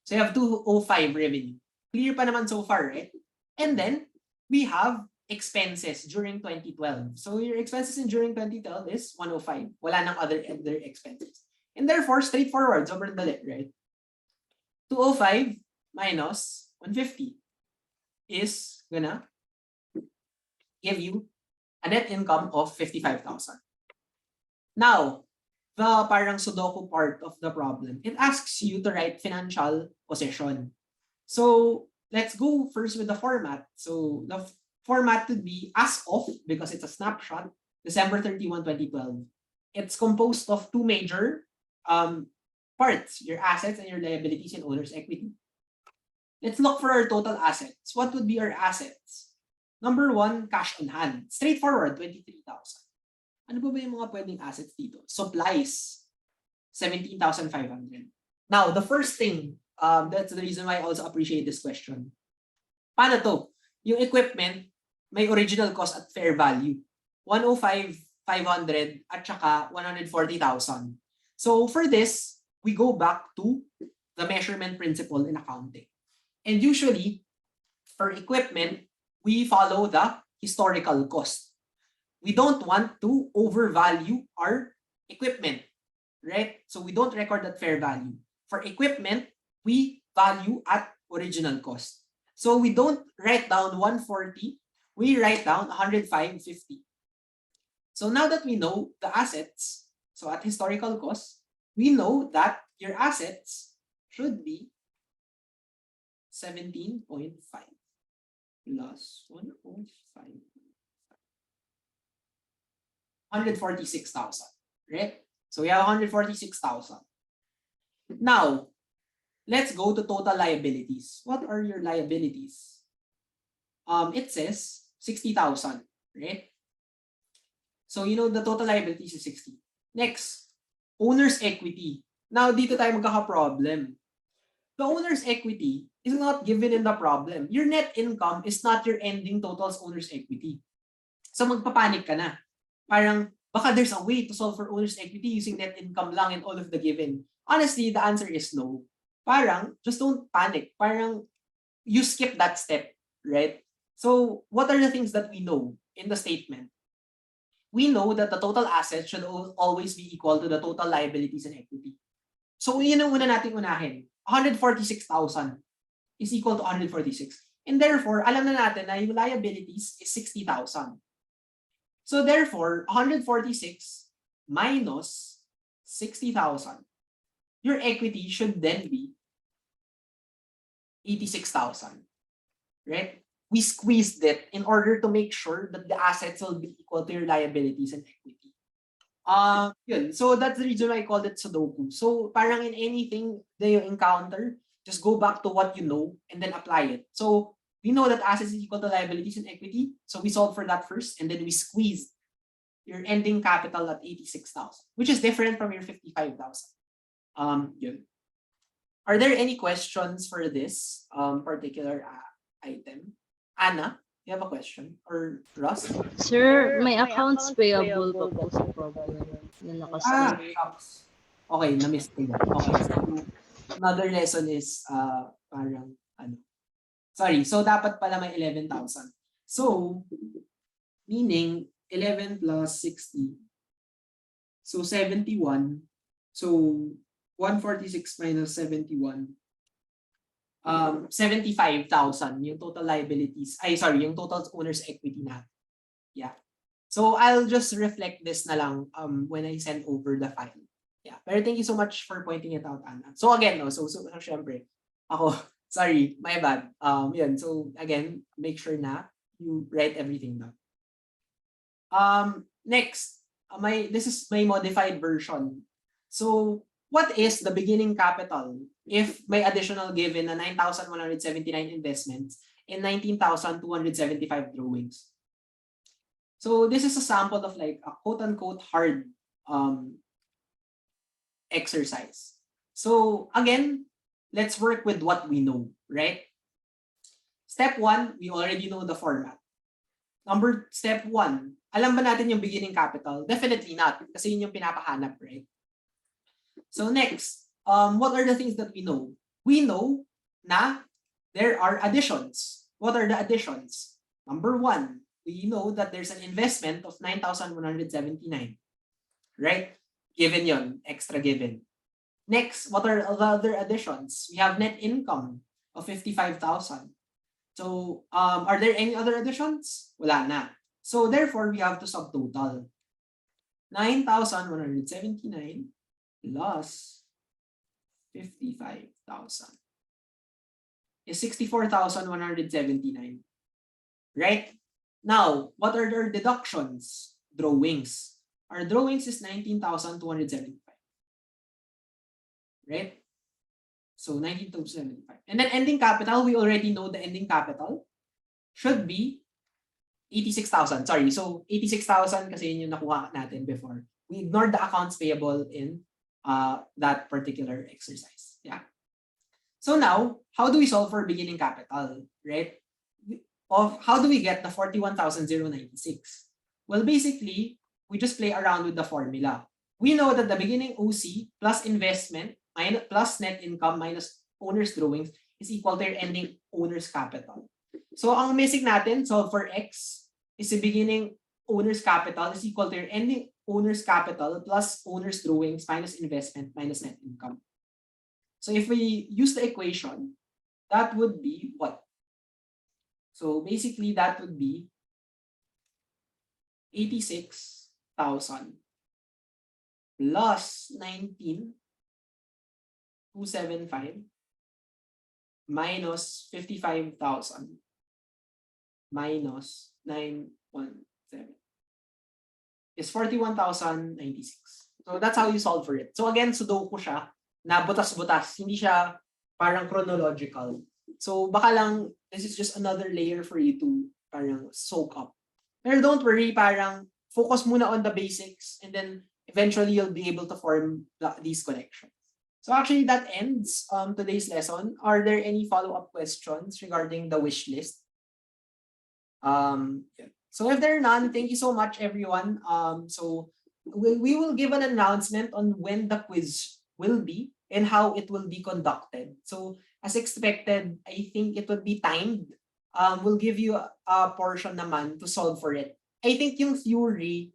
So you have 205 revenue. Clear pa naman so far, right? And then we have expenses during 2012. So your expenses during 2012 is 105. Wala nang other expenses. And therefore, straightforward, sobrang dali, right? 205 minus 150 is gonna give you a net income of 55,000. Now, the parang Sudoku part of the problem, it asks you to write financial position. So let's go first with the format. So the format would be as of, because it's a snapshot, December 31, 2012. It's composed of two major parts, your assets and your liabilities and owner's equity. Let's look for our total assets. What would be our assets? Number one, cash on hand. Straightforward, 23,000. Ano ba yung mga pwedeng assets dito? Supplies, 17,500. Now, the first thing, that's the reason why I also appreciate this question. Paano to? Yung equipment, may original cost at fair value. 105,500 at saka 140,000. So for this, we go back to the measurement principle in accounting. And usually, for equipment, we follow the historical cost. We don't want to overvalue our equipment, right? So we don't record at fair value. For equipment, we value at original cost. So we don't write down 140, we write down 105.50. So now that we know the assets, so at historical cost, we know that your assets should be 17.5 plus 105. 146,000, right? So we have 146,000. Now, let's go to total liabilities. What are your liabilities? It says 60,000, right? So you know the total liabilities is 60. Next, owner's equity. Now, dito tayo magkaka-problem. The owner's equity is not given in the problem. Your net income is not your ending total's owner's equity. So magpapanik ka na. Parang, baka there's a way to solve for owner's equity using net income lang and all of the given. Honestly, the answer is no. Parang, just don't panic. Parang, you skip that step, right? So, what are the things that we know in the statement? We know that the total assets should always be equal to the total liabilities and equity. So, yun ang una nating unahin. 146,000 is equal to 146. And therefore, alam na natin na yung liabilities is 60,000. So therefore, 146 minus 60,000. Your equity should then be 86,000, right? We squeezed it in order to make sure that the assets will be equal to your liabilities and equity. Yun. So that's the reason why I called it Sudoku. So parang in anything that you encounter, just go back to what you know and then apply it. So we know that assets is equal to liabilities and equity. So we solve for that first and then we squeeze your ending capital at 86,000, which is different from your 55,000. Yun. Are there any questions for this particular item? Anna, you have a question? Or Ross? Sir, may accounts payable pa po sa problem na nakasabi. Shucks. Okay, na-miss ko yun. Okay, so another lesson is parang ano. Sorry, so dapat pala may 11,000. So, meaning 11 plus 60. So 71. So 146 minus 71. 75,000 yung total liabilities. Yung total owner's equity na. Yeah. So I'll just reflect this na lang when I send over the file. Yeah. Pero thank you so much for pointing it out, Anna. So again, no, so syempre, ako, sorry, my bad. Yun. So again, make sure na you write everything down. Next, this is my modified version. So what is the beginning capital if may additional given na 9,179 investments and 19,275 drawings? So this is a sample of like a quote-unquote hard exercise. So again, let's work with what we know, right? Step 1, we already know the format. Step 1, alam ba natin yung beginning capital? Definitely not, kasi yun yung pinapahanap, right? So next, what are the things that we know? We know na there are additions. What are the additions? Number 1, we know that there's an investment of 9,179, right? Given yon, extra given. Next, what are the other additions? We have net income of 55,000. So, are there any other additions? Wala na. So, therefore, we have to subtotal. 9,179 plus 55,000 is 64,179. Right? Now, what are their deductions? Drawings. Our drawings is 19,275. Right? So 19,275. And then ending capital, we already know the ending capital should be 86,000. Sorry, so 86,000 kasi yun yung nakuha natin before. We ignored the accounts payable in that particular exercise. Yeah. So now, how do we solve for beginning capital, right? How do we get the 41,096? Well, basically, we just play around with the formula. We know that the beginning OC plus investment plus net income minus owner's drawings is equal to your ending owner's capital. So ang missing natin, solve for X, is the beginning owner's capital is equal to your ending owner's capital plus owner's drawings minus investment minus net income. So if we use the equation, that would be what? So basically that would be 86,000 plus 19,275 minus 55,000 minus 917 is 41,096. So that's how you solve for it. So again, Sudoku siya na butas-butas, hindi siya parang chronological. So baka lang this is just another layer for you to parang soak up. Pero don't worry, parang focus muna on the basics and then eventually you'll be able to form these connections. So actually that ends today's lesson. Are there any follow-up questions regarding the wish list? Yeah. So if there are none, thank you so much everyone. So we will give an announcement on when the quiz will be and how it will be conducted. So as expected, I think it would be timed. We'll give you a portion naman to solve for it. I think yung theory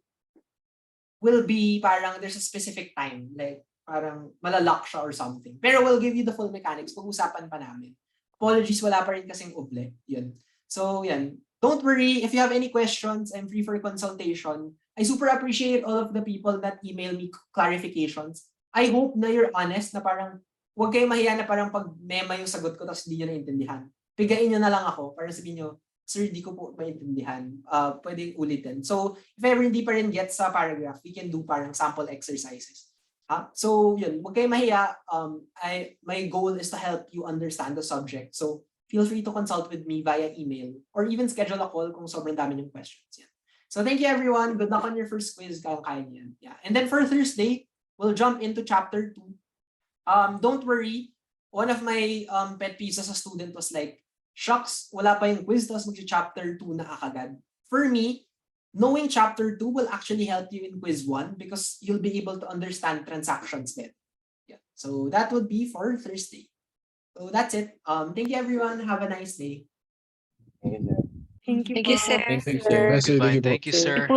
will be parang there's a specific time, like parang malalock siya or something. Pero we'll give you the full mechanics, pag-usapan pa namin. Apologies, wala pa rin kasing uble. Yun. So yan. Don't worry, if you have any questions, I'm free for consultation. I super appreciate all of the people that email me clarifications. I hope na you're honest na parang huwag kayo mahiya na parang pag mema yung sagot ko tapos hindi nyo naintindihan. Pigain nyo na lang ako para sabihin nyo, sir, di ko po maintindihan. Pwedeng ulitin. So, if ever hindi pa rin get sa paragraph, we can do parang sample exercises. So, yun. Huwag kayo mahiya. My goal is to help you understand the subject. So, feel free to consult with me via email or even schedule a call kung sobrang dami yung questions. Yan. So, thank you everyone. Good luck on your first quiz. Kaya niyan. Yeah. And then for Thursday, we'll jump into chapter 2. Don't worry. One of my pet peeves as a student was like, shucks, wala pa yung quiz, tapos mag-chapter 2 na agad. For me, knowing chapter 2 will actually help you in quiz 1 because you'll be able to understand transactions better. Yeah. So that would be for Thursday. So that's it. Thank you everyone. Have a nice day. Thank you, Thank you, po. sir. Thank you, sir. Goodbye. Thank you, sir.